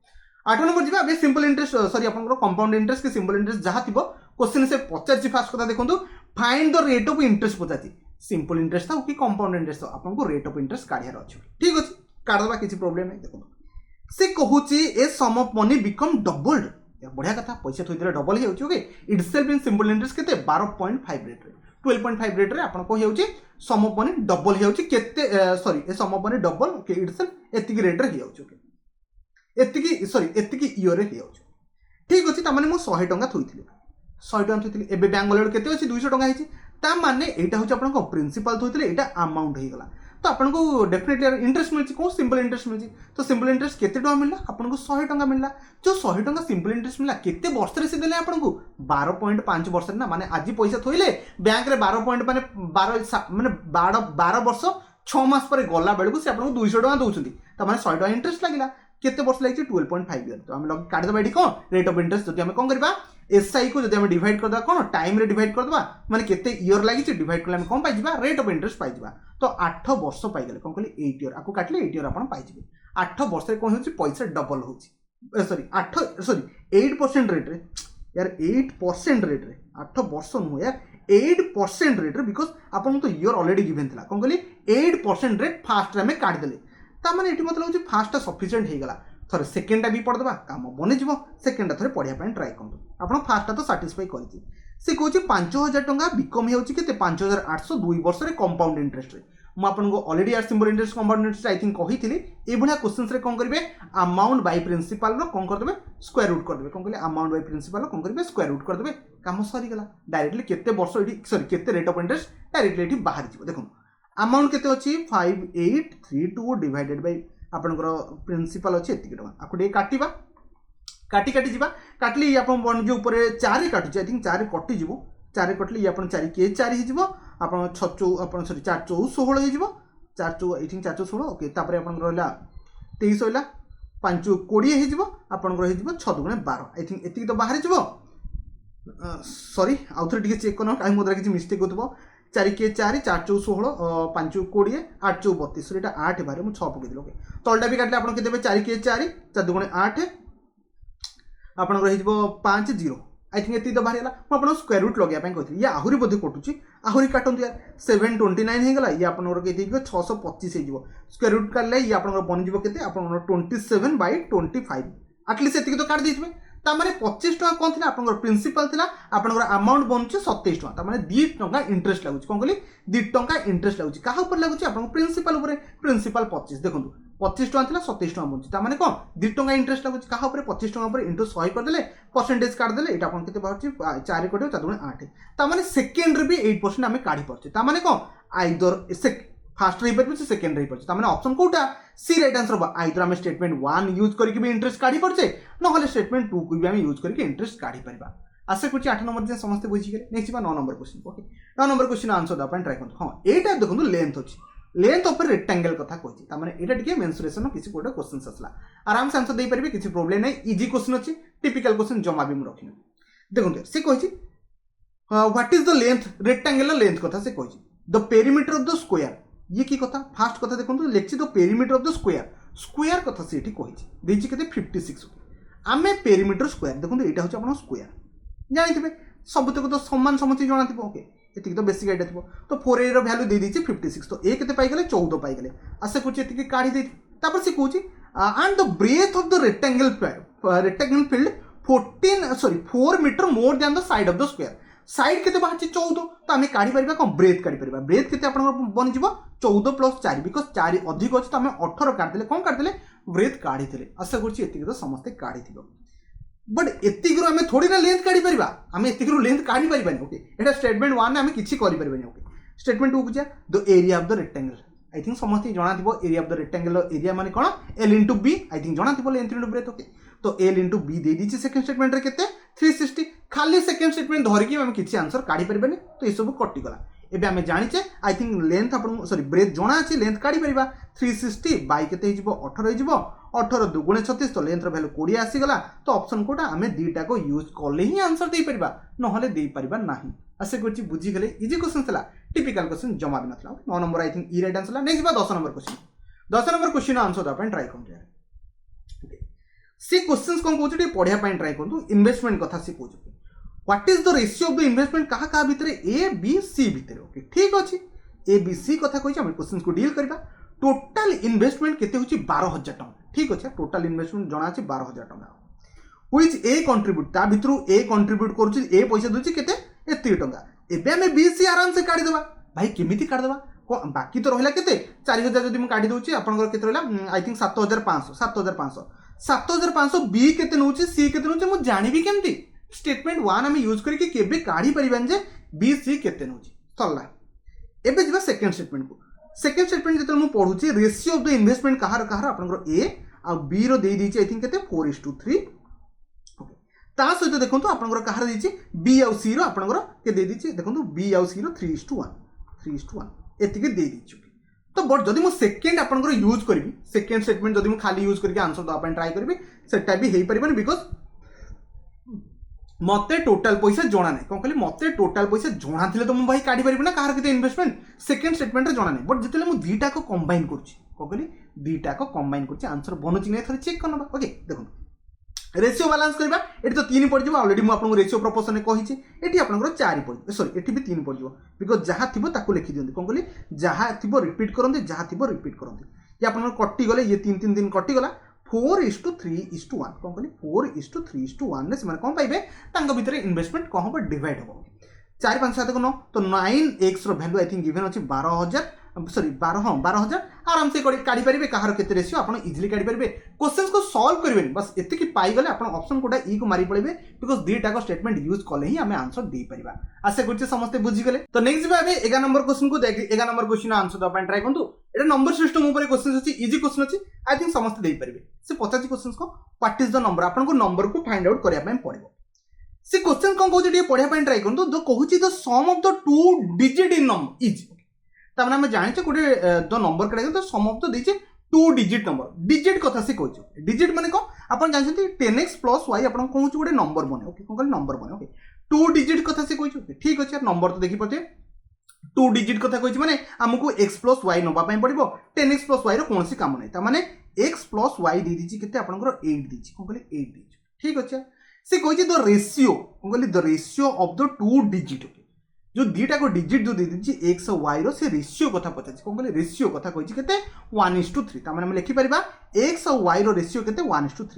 8 नंबर जिबा बे सिंपल इंटरेस्ट सॉरी आपन कंपाउंड इंटरेस्ट के सिंपल इंटरेस्ट जहा थिबो क्वेश्चन से पचारछि फास्ट कथा देखंतु find the rate of interest पचारछि सिंपल इंटरेस्ट था कि कंपाउंड इंटरेस्ट था आपन को रेट ऑफ इंटरेस्ट काढियार अछि ठीक अछि काढ दबा किछि प्रॉब्लम नै देखंतु से कहूछि a sum of money become doubled बढ़िया कथा पैसा थोइले डबल हे होछि okay itself in simple interest केते 12.5 रेट रे 12.5 रेट रे आपन को हे होछि सम ऑफ मनी डबल हे होछि केते sorry a sum of money double okay itself एतिकी रेट रे हे होछि ओके एतिकी सॉरी एतिकी इयर रे हे होछि ठीक अछि त माने मो 100 टंका थोइथिले 100 टंका थोइथिले एबे बैंक वाले केते अछि 200 टंका हिछि ता माने एटा होछि आपन को प्रिंसिपल थोइथिले एटा अमाउंट हे गला तो आपन को डेफिनेटली इंटरेस्ट मिलछि को सिंपल इंटरेस्ट मिलछि तो सिंपल इंटरेस्ट केते टंका मिलला आपन को 100 टंका मिलला जो 100 टंका सिंपल इंटरेस्ट मिलला केते वर्ष रे से देले आपन को 12.5 वर्ष ना माने आजि पैसा थोइले बैंक रे 12 पॉइंट माने 12 वर्ष 6 मास पर गला बेलकु से आपन को 200 टंका दोउछंती त माने 100 टंका इंटरेस्ट लागिला केते वर्ष लागि 12.5 इयर तो हम लोग काट दबा एठी कोन रेट ऑफ इंटरेस्ट जति हम कोन करबा एसआई को जति हम डिवाइड कर दबा कोन टाइम रे डिवाइड कर दबा माने केते इयर लागि छै डिवाइड करले हम कोन पाइ जिबा रेट ऑफ इंटरेस्ट पाइ जिबा तो 8 वर्ष पाइ गेले कोन कहली 8 इयर आकु काटले 8 इयर आपण पाइ जिबे 8 वर्ष रे कोन होछि पैसा डबल होछि सॉरी 8% रेट रे यार 8% रेट रे 8 वर्ष नु यार 8% रेट रे बिकॉज़ आपण तो इयर ऑलरेडी गिवन थिला कोन कहली 8% रेट फास्ट रे हम काट देले ता माने एठी मतलब होछि फास्ट सफिशिएंट हे गला थरे सेकंड भी पढ़ दबा काम बने जिवो सेकंड थरे पढ़िया पय ट्राई करु आपण फास्ट तो सैटिस्फाई करछि से कहछि 5000 टंका बिकम हे होछि केते 5800 2 वर्ष रे कंपाउंड इंटरेस्ट रे म आपन को already or simple interest compound interest I think कहिथिली ए भलिया क्वेश्चंस रे कोन करबे अमाउंट बाय प्रिंसिपल रो कोन कर देबे स्क्वायर रूट कर देबे कोन कहले अमाउंट बाय प्रिंसिपल रो कोन करबे स्क्वायर रूट कर देबे काम सरी गला डायरेक्टली केते वर्ष एठी सॉरी केते रेट ऑफ इंटरेस्ट डायरेक्टली एठी बाहर जिवो देखो अमाउंट केते अछि 5832 डिवाइडेड बाय आपन प्रिंसिपल अच्छे एति टका आकु काटिबा काटी काटी जिबा काटली आपन बन जो ऊपर 4 काटुची आई थिंक 4 कटि जिवो 4 कटली आपन 4 के 4 हि जिवो आपन 6 आपन सॉरी 4 4 16 हि जिवो 4 आई थिंक 4 16 ओके तापर आपन रहला 23 होइला 5 20 हि जिवो आपन हि जिवो 6 दुगुणे 12 आई थिंक एति तो बाहर जिवो सॉरी आउथरे टिके चेक करनो काई मोदरा किछि मिस्टेक होतबो 4 के 4 4 4 16 5 20 8 4 32 एटा 8 बारे मु 6 पके दिलो ओके तलटा भी काटले आपन के देबे 4 के 4 4 दुगुणे 8 आपन रहि जबो 5 0 आई थिंक एति तो बाहर हला मु आपन स्क्वायर रूट लगे पय कहथि या आहुरी बधे कटुची आहुरी काटन यार 729 हे गला या आपन के देबे 625 हे जबो स्क्वायर रूट काटले या आपन बन जबो केते आपन 27/25 एटलीस्ट एति तो काट दिसबे ता माने 25 टका कोन थिला आपन प्रिंसिपल थिला आपन अमाउंट बनछ 27 टका ता माने 2 टका इंटरेस्ट लागुछ कोन कहली 2 टका इंटरेस्ट लागुछ काहा ऊपर लागुछ आपन प्रिंसिपल ऊपर प्रिंसिपल 25 देखंतु 25 टका थिला 27 टका बनछ ता माने कोन 2 टका इंटरेस्ट लागुछ काहा ऊपर 25 टका ऊपर इनटू 100 कर देले परसेंटेज काट देले एटा आपन केते बाहरची 4 कोटे 4 दुणे 8 ता माने सेकंड रे भी 8% हमें काढी परछ ता माने कोन आइदर फास्ट रही पर सेकंड रही पर माने ऑप्शन कोटा सी राइट आंसर बा आइदर हम स्टेटमेंट 1 यूज करके भी इंटरेस्ट काढी परछे न होले स्टेटमेंट 2 को भी हम यूज करके इंटरेस्ट काढी परबा आशा करछि 8 नंबर जे समस्त बुझी गेले नेक्स्ट बा 9 number question okay 9 number question answer दा अपन ट्राई करु हां एटा देखंतु लेंथ अछि लेंथ ऊपर रेक्टेंगल कथा कहछि ता माने एटा टिके मेंसुरेशन किसी कोडा क्वेश्चन असला आराम से आंसर दे परबे किसी प्रॉब्लम नै इजी क्वेश्चन अछि टिपिकल क्वेश्चन जमा भी मु रखिन देखंतु से कहछि what is the length rectangular length कथा से कहछि the perimeter of the square ये की कथा फास्ट कथा देखो लिखी तो perimeter of the square square कथा से कही देछि केते 56 आमे पेरीमीटर स्क्वायर देखो एटा होछ आपन स्क्वायर जानि थिबे सब तक तो समान समझि जणा थिबो ओके एतिक तो बेसिक आइडिया थिबो तो 4a रो वैल्यू दे दिछि 56 तो ए केते पाइ गेले 14 पाइ गेले आसे कुछ एतिक काढी दे तापर से कहूछि and the breadth of the rectangle field 4 metre more than the side of the square side केते बाहर 14 तो आम काढ़ी परिबा कौन ब्रेथ काढ़ी परिबा ब्रेथ केते आपन बन जिवो 14 + 4 बिकॉज 4 अधिक अछि तो आम 18 काढिले कोन काढिले ब्रेथ काढिले आशा करछि एतिक तो समस्त काढिथिबो बट एतिक आम थोड़ी ना लेंथ काढ़ी परिबा आम एतिक लेंथ काढ़ी परिबानी ओके एटा स्टेटमेंट 1 आम किछि करि परिबानी ओके स्टेटमेंट 2 को जा the area of the rectangle I think समस्त जाना थी area of the rectangle area माने कौन L into B I think जाना थी लेंथ इंटू ब्रेथ ओके तो एल इंटू बी दे दी सेकंड स्टेटमेंट रे केते 360 खाली सेकंड स्टेटमेंट धरिकी हम किछि आंसर काढी परबेनी तो ए सब कटि गला एबे हमें जानिचे आई थिंक लेंथ अपन सॉरी ब्रेथ जणा अछि लेंथ काढी परिबा 360 बाय केते हिजबो 18 हिजबो 18 दुगुणे 36 तो लेंथ रो वैल्यू 20 आसी गला तो ऑप्शन कोटा हमें दीटा को यूज करले ही आंसर दे परिबा नहले दे परिबा नाही आसे कुछ बुझी गले इजी क्वेश्चन थला टिपिकल क्वेश्चन जमा भी नथला 9 नंबर आई थिंक ई राइट आंसर नेक्स्ट बा 10 number question answer the try करन सी क्वेश्चंस कोन कोचटी पढिया पई ट्राई करन इन्वेस्टमेंट कथा सी कोच what is the ratio of the investment कहा कहा भितर ए बी सी भितर ओके ठीक अछि ए बी सी कथा कोइ हम क्वेश्चंस को डील करबा टोटल इन्वेस्टमेंट केते होची 12000 टका ठीक अछि टोटल इन्वेस्टमेंट जणा अछि 12000 टका व्हिच ए कंट्रीब्यूट ता भितरु ए कंट्रीब्यूट करूची ए पैसा दोची केते एति टका एबे हमें बी सी आराम से काढी देबा भाई केमिति काढी देबा बाकी तो रहला केते 4000 जदी म काढी दोची आपनकर केते रहला आई थिंक 7500 बी केते नउची सी केते नउची मु जानिबी केमति स्टेटमेंट 1 हम यूज करके केबे काढी परिबन जे बी सी केते नउची सरला एबे जिबा सेकंड स्टेटमेंट को सेकंड स्टेटमेंट जते मु पढुची रेशियो ऑफ द इन्वेस्टमेंट कहार कहार आपनकर ए आ बी रो दे दीची आई थिंक केते 4:3 ओके ता सहित देखंतु आपनकर कहार दीची बी आ सी रो आपनकर के दे दीची देखंतु बी आ सी रो 3:1 एतिके दे दीची तो बट जदि मु सेकंड आपनकर यूज करबी सेकंड स्टेटमेंट जदि मु खाली यूज करके आंसर दवा पय ट्राई करबी सेटा भी हेई परिबन बिकॉज़ मते टोटल पैसा जणा नै कोन कहली मते टोटल पैसा जणा थिले तो मु भाई काढी परिबे ना कहार केते इन्वेस्टमेंट सेकंड स्टेटमेंट रे जणा नै बट जतिले मु दीटा को कंबाइन करछि कोन कहली दीटा को कंबाइन करछि आंसर बनोछि नै थरे चेक करनबा ओके देखो रेशियो बैलेंस करबा एटी तो 3 पड़ जिवो ऑलरेडी मु आपन रेशियो प्रोपोर्शन कहिछि एटी आपन 4 पड़ सॉरी एटी भी 3 पड़ जिवो बिकॉज़ जहा थिबो ताको लिखि दियंती कोन कहली जहा थिबो रिपीट करंती जहा थिबो रिपीट करंती ये आपन कटि गले ये 3 दिन कटि गला 4:3:1 कोन कहली 4:3:1 ने माने कोन पाइबे तांको भितरे इन्वेस्टमेंट कोन हो डिवाइड हो 4 5 7 को 9 तो 9x रो वैल्यू आई थिंक गिवन अछि 12000 सॉरी 12000 आराम से काढी परिबे कहार केते रेशियो आपन इजीली काढी परिबे क्वेश्चंस को सॉल्व करबेन बस एते की पाई गले आपन ऑप्शन कोटा ई को मारी पड़िबे बिकॉज़ दीटा को स्टेटमेंट यूज करले ही हमें आंसर दे परिबा आशा करछि समस्त बुझी गले तो नेक्स्ट बाबे 11 नंबर क्वेश्चन को 11 number question answer the upon try करंतु एटा नंबर सिस्टम ऊपर क्वेश्चन अछि इजी क्वेश्चन अछि आई थिंक समस्त दे परिबे से 50 क्वेश्चंस को व्हाट इज द नंबर आपन को नंबर को फाइंड आउट करिया पय पड़िबो से क्वेश्चन कोन कहउछि पढिया पय ट्राई करंतु द कहउछि the sum of the two digit in number is तमने हम जानिचे कोटे द नंबर कडा तो सम ऑफ द दिचे 2 डिजिट नंबर डिजिट कथा से कहउछि डिजिट माने को अपन जानछथि 10x + y अपन कहउछि कोटे नंबर बने ओके कोन कहल नंबर बने ओके 2 डिजिट कथा से कहउछि ठीक अछि नंबर तो देखि पते 2 डिजिट कथा कहउछि माने हमकु x + y नबा पय पड़िबो 10x + y रो कोनसी काम नै त माने x + y दे दिछि केते आपनकर 8 दिछि कोन कहले 8 दिछि ठीक अछि से कहउछि द रेशियो कोन कहले the ratio of the 2 digit okay जो दीटा को डिजिट जो दे दिछि x और y रो से रेशियो कथा पचाछि कोन कहले रेशियो कथा कहछि केते 1:3 त माने हम लिखि परिबा x और y रो रेशियो केते 1:3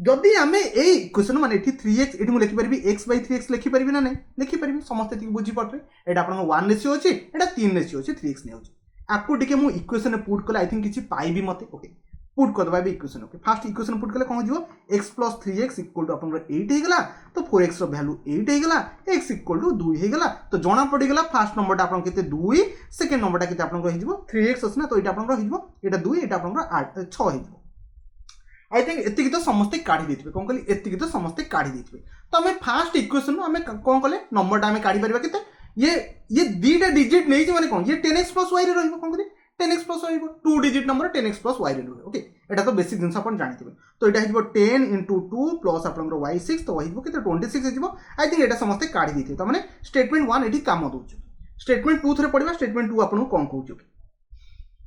जदि हमें ए क्वेश्चन माने एठी 3x एठी मु लिखि परिबी x/3x लिखि परिबी ना नै लिखि परिबी समस्त एति बुझी पटरे एटा आपन 1 रेशियो अछि एटा 3 रेशियो अछि 3x नै अछि आकु टिके मु इक्वेशन पुट कले आई थिंक किछि पाइबी मते ओके पुट कर दबा equation okay first equation put कले कोन जिवो x + 3x = अपन 8 हे गला तो 4x रो वैल्यू 8 हे गला x = 2 हे गला तो जणा पड़ी गला फर्स्ट नंबरटा अपन केते 2 सेकंड नंबरटा केते अपन हो जिवो 3x असना तो एटा अपन हो जिवो एटा 2 एटा अपन 8 6 हे जिवो आई थिंक एति तो समस्त काढी देथिबे कोन कहली एति तो समस्त काढी देथिबे तो हमें फर्स्ट इक्वेशन हमें कोन कहले नंबरटा हमें काढी परिबा केते ये दीटा डिजिट नै जे माने कोन ये 10x + y रे रहइबो कोन कहली 10x + y 2 digit number 10x + y रे रहइबो ओके एटा तो बेसिक जिंस अपन जानिथिबे तो एटा हिबो 10 * 2 प्लस अपन y6 तो हिबो केते 26 हिबो आई थिंक एटा समस्त काढी देथिबे त माने स्टेटमेंट 1 एठी काम दोछ स्टेटमेंट 2 थरे पडिबा स्टेटमेंट 2 अपन कोन कहउछ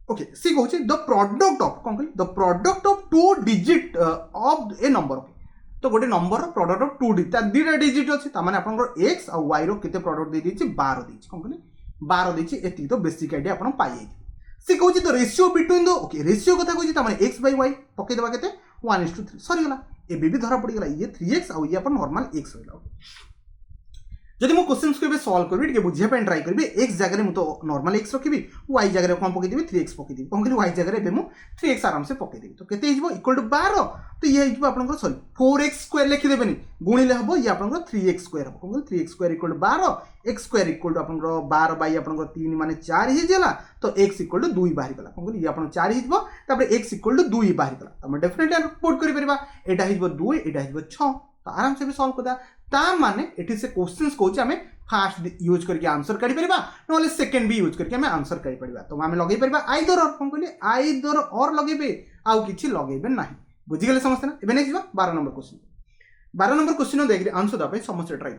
ओके सी कहउछ द प्रोडक्ट ऑफ कोन कहली the product of 2 digit of a number okay तो गोटे नंबर प्रोडक्ट ऑफ 2 डिजिट ता दीटा डिजिट अछि त माने अपन x और y रो केते प्रोडक्ट दे दिछि 12 दिछि कोन कहली 12 दिछि एति तो बेसिक आईडिया अपन पाइ जाय से कहउछि the ratio between the okay ratio कथा कहउछि त माने x/y पके देबा केते 1:3 सरी गला ए भी धरा पड़ी गला ये 3x और ये अपन नॉर्मल x होइला जदि मो क्वेश्चन को सॉल्व करी बुझापी ट्राए करी एक्स जगह मुझे नॉर्मल एक्स रखी वाई जगह कौन पकईदेवी 3x पकईदेवी कौन करी वाई जगह मुझे 3x आराम से पकईदेवी तो केते इक्वल टू 12 तो ये आप सॉरी 4x स्क्वायर लिखिदेवे गुणिले हम ये आप 3x स्क्वायर हम कौन 3x square equal to 12 X square equal to आप 12 बै आप 3 माने 4 होगा तो x इक्वल टू 2 बाहरी गला कौन ये आप 4 हो x इक्वल टू 2 बाहरी गला तो डेफिनेटली पुट कर 2 एटा 6 तो आराम से भी सॉल्व करदा ता माने एठी से क्वेश्चंस कोचे हमें फास्ट यूज करके आंसर करि परिबा नोले सेकंड भी यूज करके हमें आंसर करि परिबा तो हमें लगै परिबा आइदर और कोन कहली आइदर और लगेबे आउ किछि लगेबे नाही बुझि गेले समझते ना एबे नै जिबा 12 नंबर क्वेश्चन देख आंसर दा पे समस्त ट्राई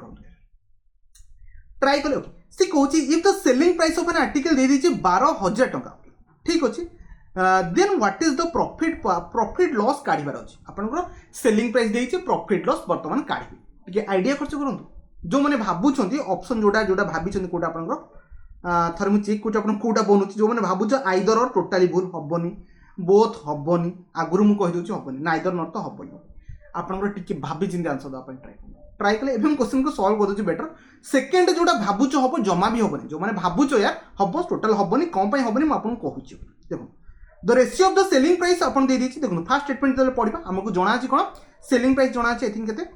करो ओके सी कहूची if the selling price of an article दे दीची 12000 टका ठीक अछि then what is the profit loss काढिबार अछि आपनकर सेलिंग प्राइस देइछि प्रॉफिट लॉस वर्तमान काढिबे टिके आइडिया खर्च करंतु जो माने भाबुछंती ऑप्शन जोडा भाबिछंती कोटा आपनकर थरे मु चेक कोटा आपन कोटा बनउछि जो माने भाबुछ आइदर और टोटली भूल हबनी बोथ हबनी आगुरु मु कहि दोछि हबनी नाइदर नॉट तो हबनी आपनकर टिके भाबि चिंती आंसर दा अपन ट्राई कले एवं क्वेश्चन को सॉल्व कर दोछि बेटर सेकंड जोडा भाबुछ हबो जमा भी हबनी जो माने भाबुछ यार हबो टोटल हबनी कोन पई हबनी मु आपन कहूछि देखो the ratio of the selling price अपन दे दीची देखो फर्स्ट स्टेटमेंट जले पढिबा हमको जणा अछि कोन सेलिंग प्राइस जणा अछि आई थिंक केते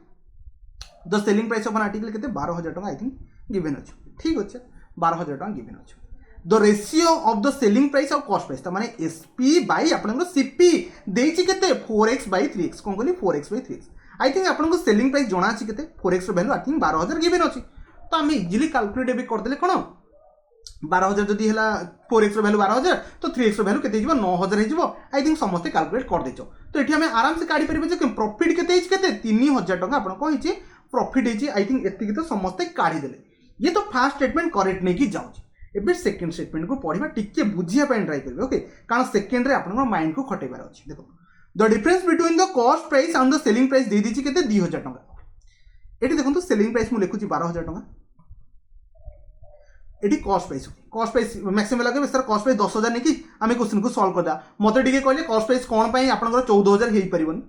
the selling price of an article केते 12000 टका आई थिंक गिवन अछि ठीक अछि 12000 टका गिवन अछि the ratio of the selling price of cost price त माने एसपी बाय आपन सीपी देइची केते 4x बाय 3x कोन कहली 4x bye 3x I think आपन को सेलिंग प्राइस जणा अछि केते 4x रो वैल्यू आई थिंक 12000 गिवन अछि तो हम इजीली कैलकुलेट भी कर देले कोन 12000 जदि है 4x वैल्यू 12000 तो 3x वैल्यू केते 9000 हो आई थिंक समस्त कैलकुलेट कर देचो तो ये हमें आराम से काढ़ी परिबे जे प्रॉफिट केते 3000 टका आपन कहि प्रॉफिट है आई थिंक एति तो समस्त काढ़ी देले ये तो फर्स्ट स्टेटमेंट करेक्ट नहीं कि जाउची एबे सेकंड स्टेटमेंट को पढिबा टिके बुझिया पे ट्राई करबे ओके कारण सेकंड रे आपन माइंड को खटेबार अछि देखो the difference between the cost price and the selling price दे दीची केते 2000 टका एटी देखो तो सेलिंग प्राइस मु लिखुची 12000 टका एटी कॉस्ट प्राइस मैक्सिमम लगे सर कॉस्ट प्राइस 10000 नहीं कि आम क्वेश्चन को सॉल्व करदा मते टिके कहले कॉस्ट प्राइस कोन पई आपनकर 14000 हेई परिबनी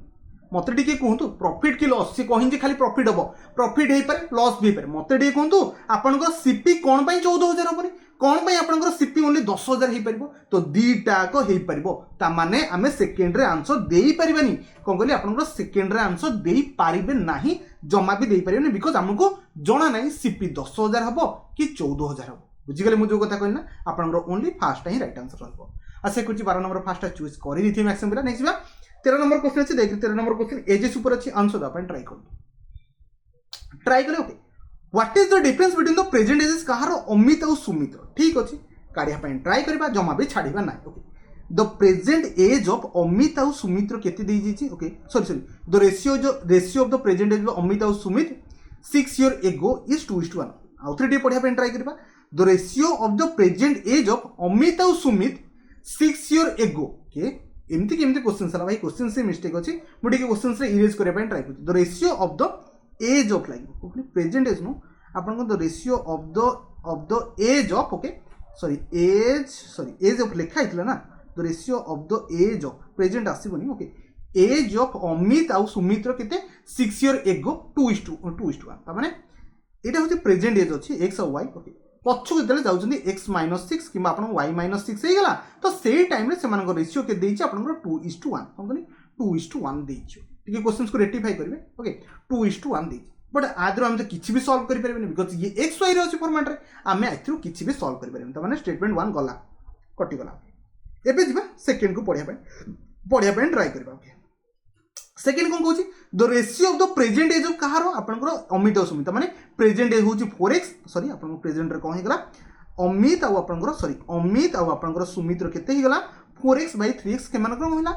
मते टिके कहंतु प्रॉफिट कि लॉस से कहिन जे खाली प्रॉफिट हबो प्रॉफिट हेई पारे लॉस भी पारे मते टिके कहंतु आपनकर सीपी कोन पई 14000 हबनी कोन पई आपनकर सीपी ओनली 10000 हेई परिबो तो दीटा को हेई परिबो ता माने आमे सेकंड रे आंसर देई परिबानी कोन कहली आपनकर सेकंड रे आंसर देई पारिबे नाही जमा भी देई परिबे बिकॉज़ हमको जणा नाही सीपी 10000 हबो कि 14000 हबो बुझिगले मु जो कथा कहली ना आपनकर ओनली फर्स्ट ही राइट आंसर रहबो आ से कुछ 12 नंबर फर्स्ट चूज करि दिथि मैक्सिमम बिला नेक्स्ट बा 13 नंबर क्वेश्चन अछि देख 13 नंबर क्वेश्चन एजेस ऊपर अछि आंसर अपन ट्राई करो okay what is the difference between the present ages कहार अमित और सुमित ठीक अछि काढिया पय ट्राई करबा जमा भी छाडीबा नाही okay the present age of Amit और सुमित केते देई जिछि okay sorry the ratio of the present age of Amit और सुमित 6 ईयर एगो इज 2:1 आउ 3 पढिया पय ट्राई करबा the ratio of the present age of Amit और सुमित 6 ईयर एगो ओके एमती केमती क्वेश्चन सला भाई क्वेश्चन से मिस्टेक अछि मु टिके क्वेश्चन से इरेज करे पय ट्राई करछि the ratio of the age of like okay present age no आपन को the ratio of the age of okay age of लिखा हितला ना the ratio of the age of present आसीबनी ओके एज ऑफ अमित और सुमित रो केते 6 year ago 2:1 ता माने एटा होते प्रेजेंट एज अछि x और y ओके पछु केतले जाउछन्ती x - 6 किबा आपन y - 6 हे गेला तो सेही टाइम रे सेमान को रेशियो के देइछ आपन को 2:1 कोन 2:1 देइछ टिके क्वेश्चंस को रेक्टिफाई करबे ओके 2:1 देइछ बट आदर हम तो किछि भी सॉल्व करि परबे बिकॉज़ ये x y रे अछि फॉर्मेट रे आमे आइथ्रु किछि भी सॉल्व करि परबे त माने स्टेटमेंट 1 गला कटि गला एबे जिबा सेकंड को पढिया पे ट्राई करबा ओके सेकंड कोन कहूची the ratio of the present age of कहार आपनकर अमित और सुमित माने प्रेजेंट एज होची 4x सॉरी आपन प्रेजेंट रे कोन हे गला अमित और आपनकर सॉरी अमित और आपनकर सुमित रे केते हे गला 4x बाय 3x के मानकर होइला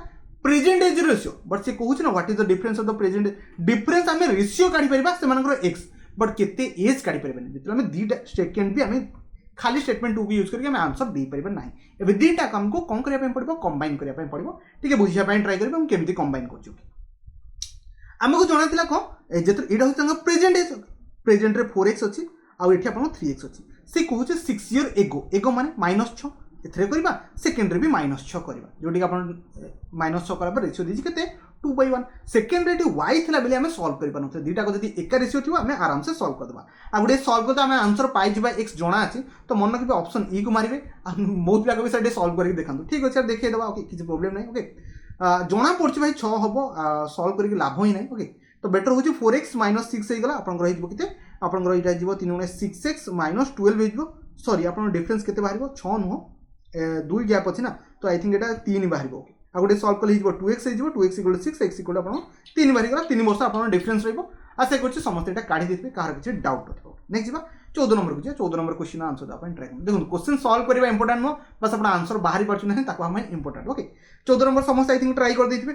प्रेजेंट एज रेशियो बट से कहूची ना what is the difference of the present difference हमें रेशियो काढी परबा से मानकर x बट केते एज काढी परबे जेतले हमें दीटा सेकंड भी हमें खाली स्टेटमेंट 2 भी यूज करके हमें आंसर दे परबे नाही एबे दीटा काम को कोन करिया पे पड़बो कंबाइन करिया पे पड़बो ठीक है बुझिया पे ट्राई करबे हम केमती कंबाइन करछु हमको जणा थिला को जेतर एडा होतंगा प्रेजेंट एज प्रेजेंट रे 4x अछि आ एठी आपन 3x अछि से कहूचे 6 ईयर एगो माने -6 एथरे करबा सेकंड रे भी -6 करबा जोटी आपन -6 करबा रेशियो दिछि केते 2/1 सेकेंड रे y थिला बेले हमें सॉल्व करि पानु दुटा को जदी एका रेशियो थिबा हमें आराम से सॉल्व कर देबा आ गुडे सॉल्व करता हमें आंसर पाई जिबा x जणा अछि तो मन के ऑप्शन ई को मारिबे बहुत पिला को भी साइड सॉल्व करके देखंतु ठीक अछि देखै देबा ओके किछ प्रॉब्लम नै ओके जणा पड़छ भाई 6 हबो सॉल्व करके लाभ ही नै ओके तो बेटर होची 4x - 6 हे गला आपन रहि जबो किते आपन रहि जाय जबो 3 6x - 12 हे जबो सॉरी आपन डिफरेंस केते बाहरिबो 6 नुहो 2 गैप अछि ना तो I think Etah 3 बाहरिबो okay uh Gute solve कर हिजबो 2x हे जबो 2x = 6 x = आपन 3 बाहरि गला 3 वर्ष आपन डिफरेंस रहइबो आ से कुछ समस्त एटा काढी देथिबे कार किछ डाउट होतो नेक्स्ट जिबा 14 नंबर को 14 नंबर क्वेश्चन आंसर दा अपन ट्राई देखो क्वेश्चन सॉल्व करबा इंपोर्टेंट नो बस अपन आंसर बाहरी परछु नहीं ताको हम इंपोर्टेंट ओके 14 नंबर समस्त आई थिंक ट्राई कर देथिबे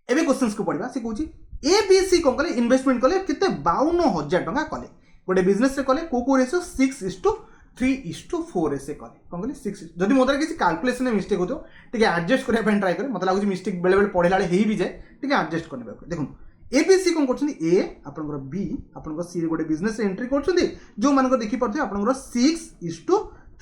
एबे क्वेश्चंस को पढिबा से कहूची एबीसी कोन कले इन्वेस्टमेंट कले किते 52000 टका कले गोटे बिजनेस रे कले को रेशियो 6:3:4 से कले कोन कले 6 जदी मोदर किसी कैलकुलेशन में मिस्टेक होतो ठीक है एडजस्ट करबा पन ट्राई करे मतलब लागु मिस्टेक बेले बेले पढेला हे भी जाय ठीक है एडजस्ट करने देखो एबीसी कोन करछनी ए आपनकर बी आपनकर सी गोटे बिजनेस रे एंट्री करछनी जो मानकर देखि पड़थे आपनकर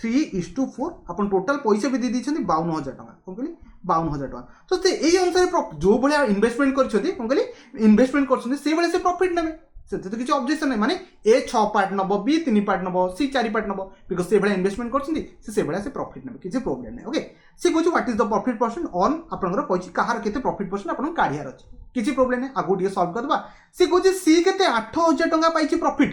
6:3:4 अपन टोटल पैसा भी दे दिछनी 52000 टका कोन कली 52000 टका तो से एई अनुसार जो बळे इन्वेस्टमेंट करछथि कोन कली इन्वेस्टमेंट करछथि से बळे से प्रॉफिट नेबे से तो किछ ऑब्जेक्शन नै माने ए 6 पार्ट नबो बी 3 पार्ट नबो सी 4 पार्ट नबो बिकॉज़ से बळे इन्वेस्टमेंट करछथि से बळे से प्रॉफिट नेबे किछ प्रॉब्लम नै ओके से कहू what is the profit percent on आपनकर कहछि कहार केते प्रॉफिट परसेंट आपन काढियार अछि किछि प्रॉब्लम नै आगु डिए सॉल्व करबा से कहछि सी केते 8000 टका पाइछि प्रॉफिट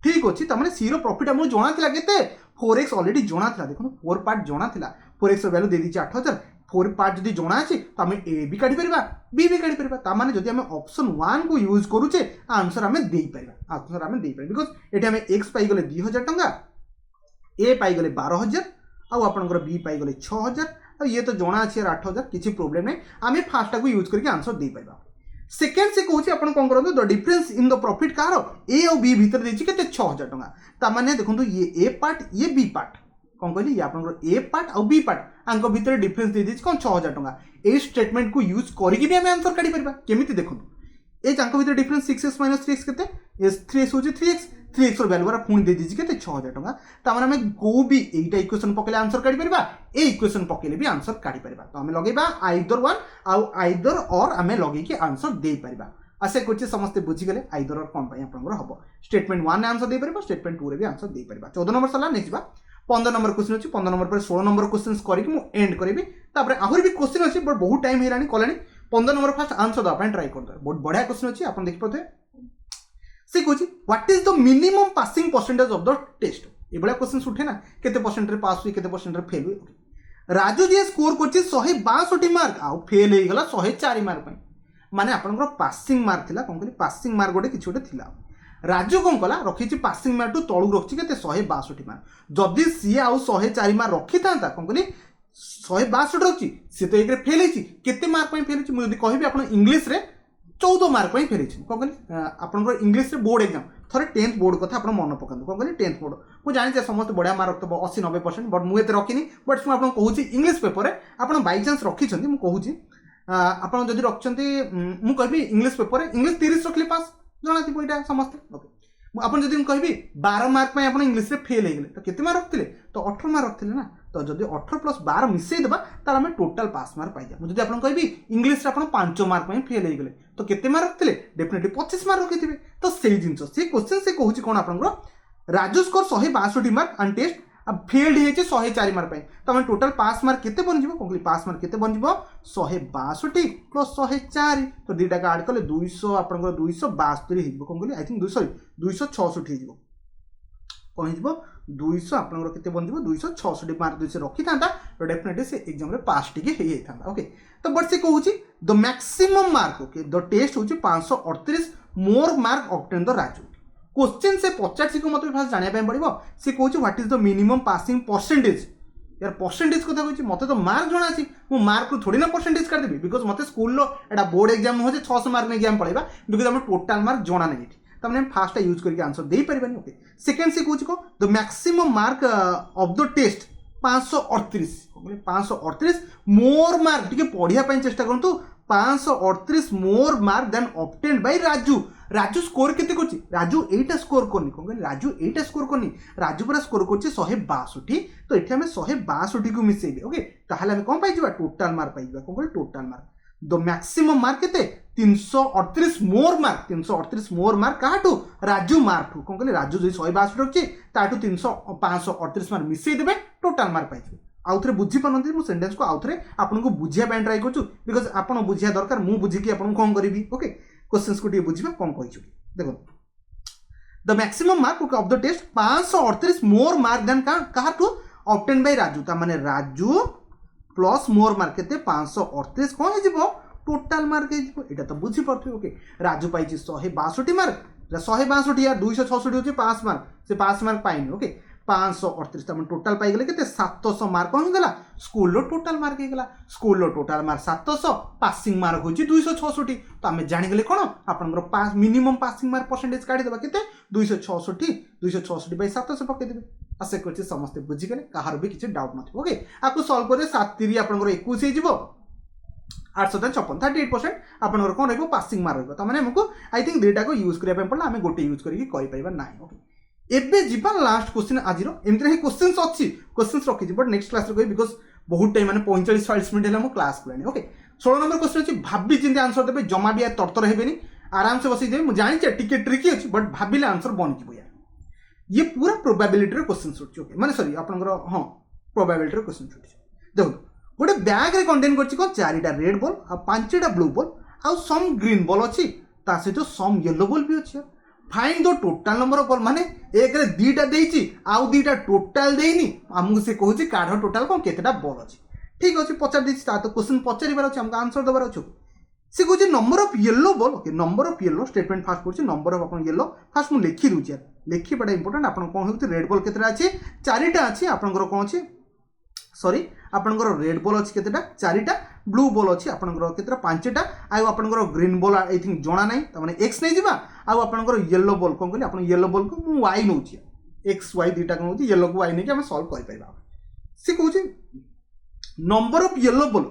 ठीक अछि त माने सी रो प्रॉफिट हमु जणा थिला केते 4x ऑलरेडी जणा थिला देखो 4 पार्ट जणा थिला 4x रो वैल्यू दे दिछि 8000 4 पार्ट जदी जणा अछि त हमें ए भी काढी परबा बी भी काढी परबा त माने जदी हमें ऑप्शन 1 को यूज करूचे आंसर हमें देई परबा आंसर हमें देई परबा बिकॉज़ एठी हमें x पाई गले 2000 टका ए पाई गले 12000 आ आपनकर बी पाई गले 6000 आ ये तो जणा अछि 8000 किछि प्रॉब्लम नै हमें फास्ट को यूज करके आंसर देई परबा सेकेंड से कहूची अपन कोन करंतु the difference in the profit कार ए और बी भीतर देछि केते 6000 टका त माने देखंतु ये ए पार्ट ये बी पार्ट कोन कहली ये आपन ए पार्ट और बी पार्ट आंको भीतर डिफरेंस दे दिछि कोन 6000 टका ए स्टेटमेंट को यूज करिकि भी हमें आंसर काढी परबा केमिति देखंतु ए जांको भीतर डिफरेंस 6x - 3x केते s 3x होची 3x रो वैल्यू वाला पुणी दे दिछि केते 6000 टका त माने हमें को भी एटा इक्वेशन पकेले आंसर काढी परबा ए इक्वेशन पकेले भी आंसर काढी परबा तो हमें लगेबा आइदर वन आउ आइदर और हमें लगे कि आंसर दे परबा आसे कुछ समस्त बुझी गले आइदर और कोन पय आपनकर हबो स्टेटमेंट 1 ने आंसर दे परबा स्टेटमेंट 2 रे भी आंसर दे परबा 14 नंबर सला नेक्स्ट बा 15 नंबर क्वेश्चन अछि 15 नंबर पर 16 नंबर क्वेश्चंस करी कि मु एंड करबी तापर आहुर भी क्वेश्चन अछि बट बहुत time Hirani Kalani 15 number first answer दा अपन ट्राई कर दो बहुत बढ़िया क्वेश्चन अछि अपन देखि पथे से कहछि what is the minimum passing percentage of the test ए बडा क्वेश्चन उठे ना केते परसेंट रे पास हुई केते परसेंट रे फेल हुई राजू जी स्कोर करछि 162 मार्क आ फेल हे गला 104 मार्क पय माने आपनकर पासिंग मार्क थिला कोन कहली पासिंग मार्क गोटे किछ गोटे थिला राजू कोन कला रखिछि पासिंग मार्क टू तळु रखछि केते 162 मार्क जदी सी आ 104 मार्क रखि थांता कोन कहली 162 रखछि से तो एकरे फेल हेछि केते मार्क पय फेल हेछि मु जदी कहबी आपन इंग्लिश रे 14 मार्क पय फेल हेछि कोन कहली आपनकर इंग्लिश रे बोर्ड एग्जाम थरे 10th बोर्ड कथा आपन मन पकंदु कोन कहली 10th बोर्ड मु जानि जे समस्त बढ़िया मार्क रखतबो 80-90% बट मु एते रखिनी बट मु आपन कहूछि इंग्लिश पेपर रे आपन बाय चांस रखि छथि मु कहूछि आपन जदी रखछन्ती मु कहबी इंग्लिश पेपर रे इंग्लिश 30 रखले पास जणा थि पइटा समस्त ओके आपन जदी कहबी 12 मार्क पय आपन इंग्लिश रे फेल हे गेले तो केते मार्क रखथिले तो 18 मार्क रखथिले ना तो जदी 18 + 12 मिसै देबा तार हमें टोटल पास मार्क पाइ जा मु जदी आपन कहबी इंग्लिश रे आपन 5 मार्क पय फेल हे गेले तो केते मार्क रखथिले डेफिनेटली 25 मार्क रखिथिबे तो सेही जिंसो से क्वेश्चन से कहूची कोन आपन Raju score 162 mark an test अब फेल्ड हेचे 104 मार्क पय तो हम टोटल पास मार्क केते बन जिवो कोन पास मार्क केते बन जिवो 162 + 104 तो दीटा का ऐड करले 200 आपन 272 हिजबो कोन आई थिंक 266 हिजबो कोन हिजबो 200 आपन केते बन जिवो 266 मार्क 200 रखि थांता तो डेफिनेटली से एग्जाम रे पास टिके हे थांता ओके तो बट से कहूची the maximum mark okay the test होची 538 more mark obtain the Raju question से 50 को मतलब फास्ट जानिया पड़ो से कहूँ what is the minimum passing percentage यार परसेंटेज कथा कहूँ मत तो मार्क जना अच्छी मु मार्क थोड़ी ना परसेंटेज कर देबी बिकॉज मत स्कूल एटा बोर्ड एग्जाम हो 600 मार्क एग्जाम पड़ेगा बिकॉज हम टोटल मार्क जना नहीं तब हम फास्ट यूज करके आंसर दे पारे ओके सेकेंड से कहूँ the maximum mark of the test 538 more mark टिके पढ़िया चेष्टा करूँ 538 more mark than obtained by Raju Raju score केते करछि राजू एटा स्कोर करनी कोन राजू एटा स्कोर करनी राजू पूरा स्कोर करछि 162 तो एठी हमें 162 को मिसेबे ओके ताहाले हमें कोन पाइ जिबा टोटल मार्क पाइ जिबा कोन total mark the maximum mark केते 338 मोर मार्क काटू राजू मार्क ठू कौन कहले राजू जो 162 रखी ताटू 538 मार्क मिसई देबे टोटल मार्क पाइबे आउ थे बुझी पारती मु सेंटेंस को आउ थे आपको बुझिया ट्राई करूँ बिकज आप बुझिया दरकार मु बुझिकी आपको कौन करी ओके क्वेश्चन को बुझा कौन कही देखो the maximum mark of the test 538 more mark than कहा टू ऑब्टेन बाय राजू ता माने राजू प्लस मोर मार्क केते 538 कौन है टोटाल मार्क है तो बुझी पार्थे ओके राजू पाई 162 मार्क 162 या 266 होचे 5 मार्क से 5 मार्क पाइनी ओके 538 तमन टोटल पाई गेले केते 700 मार्क कौन गला स्कूल रो टोटल मार्क गला स्कूल रो टोटल मार्क 700 पासिंग मार्क होची 266 तो आमे जानि गेले कोन आपनकर पास मिनिमम पासिंग मार्क परसेंटेज काढी देबा केते 266 बाय 700 पके देबे आसे करछि समस्त बुझी गेले कहार भी किछि डाउट नथि ओके आकु सॉल्व करे 7 3 आपनकर 21 हे जिवो 856 38% आपनकर कोन रहबो पासिंग मार्क रहबो त माने हमको आई थिंक डेटा को यूज करिया पड़ला आमे गोटे यूज करी करि पाइबा नाही ओके एबे जीवा लास्ट क्वेश्चन आज एमती क्वेश्चन अच्छी क्वेश्चन रखी बट नेक्स्ट क्लास कही बिकज बहुत टाइम मैंने 45-40 मिनट है क्लास को ओके 16 नंबर क्वेश्चन अच्छी भाभी चिंता आंसर देवे जमा भी तर्तर हेबेनी आराम से बसई देवे मुझे जानी टिके ट्रिकी अच्छी बट भाविले आंसर बन यार ये पूरा प्रोबेबिलिटी क्वेश्चन छुट्टी ओके माने सॉरी आपनकर हाँ प्रोबेबिलिटी क्वेश्चन छुट्टी देखो गोटे बैग रे कंटेन करछि को 4टा रेड बॉल आ 5टा ब्लू बॉल आ सम ग्रीन बॉल अच्छी ता सहित सम येलो बॉल भी अच्छी find the total number of ball माने एक रे दीटा देइची आउ दीटा टोटाल देइनी हमहु से कहूची काढ टोटाल कोन केतेटा बॉल अछि ठीक अछि पचार दिछि ता तो क्वेश्चन पचारिबार अछि हमका आंसर दबार अछि से कहूची number of yellow ball okay number of yellow statement first करछि नंबर ऑफ अपन येलो फास्ट मु लिखि रुछि यार लिखि बडा इंपोर्टेंट आपन कोन होउती रेड बॉल केतेटा अछि 4टा अछि आपनकर कोन अछि सॉरी आपनकर रेड बॉल अछि केतेटा 4टा ब्लू बॉल अछि आपनकर केतेटा 5टा आइ आपनकर ग्रीन बॉल आई थिंक जणा नै त माने x नै जिबा आ आपनकर येलो बॉल कोन कहली आपन येलो बॉल को मु y नउछि x y दीटा कोन होउछि येलो को y नै कि हम सॉल्व करि पाइबा से कहउछि number of yellow ball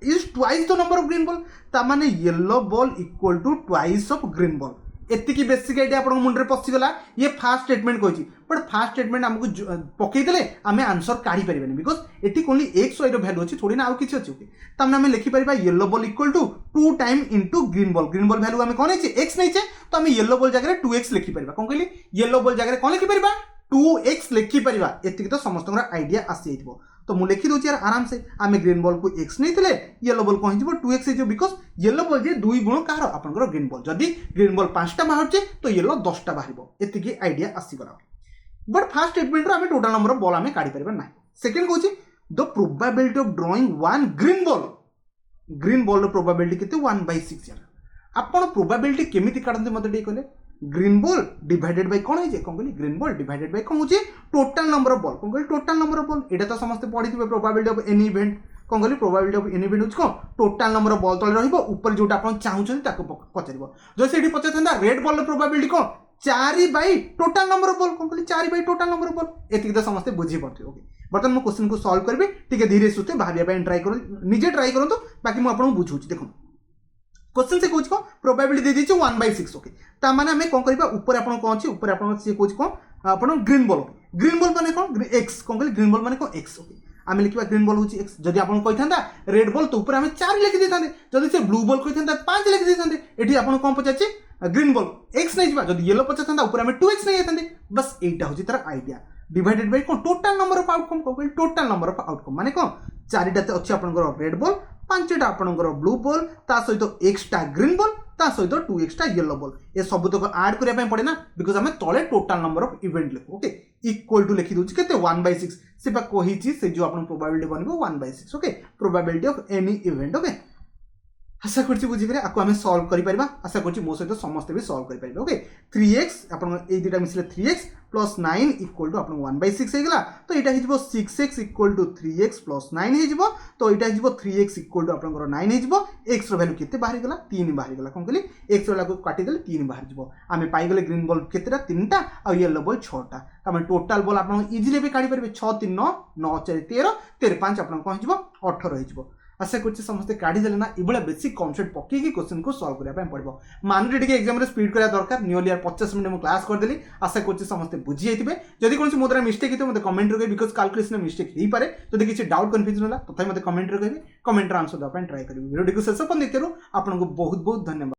is twice the number of green ball ता माने yellow ball equal to twice of green ball एतिकी बेसिक आइडिया आपन मुंडरे पसिगला ये फास्ट स्टेटमेंट कहछि बट फास्ट स्टेटमेंट हमको पकई देले आमे आंसर काढी परिबेनी बिकॉज़ एटी ओनली x y रो वैल्यू अछि थोड़ी ना आउ किछि अछि ओके त हमने लिखि परिबा yellow ball equal to 2 time into green ball value हमें कोन अछि x नै छै तो हमें येलो बॉल जगह 2x लिखि परिबा कोन कहली येलो बॉल जगह कोन लिखि परिबा 2x लिखि परिबा एतिकी तो समस्तरा आइडिया आसी जाइबो तो मु लिखि दोछि यार आराम से आमे ग्रीन बॉल को x नै थिले येलो बॉल कोन हिजबो 2x हिजबो बिकॉज़ येलो बॉल जे दुई गुण कार आपनकर ग्रीन बॉल जदी ग्रीन बॉल 5टा बाहरचे तो येलो 10टा बाहरिबो एतिकी आइडिया आसी गला बट फर्स्ट स्टेटमेंट रो हमें टोटल नंबर ऑफ बॉल हमें काढी परिबा नाही सेकंड कहूची the probability of drawing one green ball रो प्रोबेबिलिटी केते 1/6 यार आपण प्रोबेबिलिटी केमिति काढंते मते डे कहले ग्रीन बॉल डिवाइडेड बाय कोन हे कोन कहली ग्रीन बॉल डिवाइडेड बाय कोन होची टोटल नंबर ऑफ बॉल कोन कहली टोटल नंबर ऑफ बॉल एटा तो समस्त पढिथिबे प्रोबेबिलिटी ऑफ एनी इवेंट कोन कहली प्रोबेबिलिटी ऑफ एनी इवेंट होची को टोटल नंबर ऑफ बॉल तले रहिबो ऊपर जोटा आपण चाहुछन ताको पचारिबो जो सेठी पचारथंदा रेड बॉल रो प्रोबेबिलिटी को 4 by total number of ball कोन कहली 4 by total number of ball एतिक तो समस्त बुझी पड़थि ओके बर्तमान मु क्वेश्चन को सॉल्व करबे टिके धीरे सुते भाबिया पय ट्राई करू निजे ट्राई करंतु बाकी मु आपन बुझुछि देखो क्वेश्चन से कहूँ कौन प्रोबेबिलिटी दे दीजिए 1/6 ओके ता माने हमें कौन करबा ऊपर आपन कौन अछि ऊपर आपन से कहूँ कौन आपन ग्रीन बॉल माने कौन x कौन कहली ग्रीन बॉल माने कौन x ओके आमे लिखबा ग्रीन बॉल होची x जदी आपन कहिथांदा रेड बॉल तो ऊपर हमें 4 लिखि देथांदे जदी से ब्लू बॉल कहिथांदा 5 लिखि देथांदे एठी आपन कौन पचाछि ग्रीन बॉल x नै जिबा जदी येलो पचाथांदा ऊपर हमें 2x नै आथांदे बस एटा होची तार आइडिया डिवाइडेड बाय कौन टोटल नंबर ऑफ आउटकम कौन टोटल नंबर ऑफ आउटकम माने कौन 4टा ते अछि आपन रेड बॉल 5टा आपन ब्लू बॉल ता सहित एक्स्ट्रा ग्रीन बॉल ता सहित 2 एक्स्ट्रा येलो बॉल ए सब तक ऐड करिया पय पड़े ना बिकॉज़ हमें तळे टोटल नंबर ऑफ इवेंट लिखो ओके इक्वल टू लिखि दोछि केते 1/6 से बा कहिछि से जो आपन प्रोबेबिलिटी बनबो 1/6 okay probability of any event okay आशा करछि बुझि गरे आको हमें सॉल्व करि परिबा आशा करछि मो सहित समस्त भी सॉल्व करि परिबा ओके 3x आपन ए दुटा मिसले 3x + 9 इक्वल टू आपन 1/6 हे गेला तो एटा हिजबो 6x इक्वल टू 3x + 9 हिजबो तो एटा हिजबो 3x इक्वल टू आपन 9 हिजबो x रो वैल्यू केते बाहर गेला 3 बाहर गेला कोन कहली x रो लागू काटि देले 3 बाहर जिवो आमे पाइ गेले ग्रीन बॉल केतेटा 3टा आ येलो बॉल 6टा तमे टोटल बॉल आपन इजीली भी काढि परबे 6 3 9 9 4 13 13 5 आपन कोन हिजबो 18 हिजबो आशा करछि समस्त काढी देले ना इबळा बेसिक कॉन्सेप्ट पक्की की क्वेश्चन को सॉल्व करिया पड़ो मानरे टिके एग्जाम रे स्पीड करा दरकार नियरली यार 50 मिनिट मु क्लास कर देली आशा करछि समस्त बुझी जाइतिबे जदि कोनसी मोदरा मिस्टेक हितो मते कमेंट रे कहबे बिकॉज़ कैलकुलेशन मिस्टेक हेई पारे जदि किछि डाउट कंफ्यूजन होला तथापि मते कमेंट रे कहबे कमेंट रे आंसर द ପାଇଁ ट्राई करिबे वीडियो को शेष अपन देखतेरु आपनको बहुत बहुत धन्यवाद।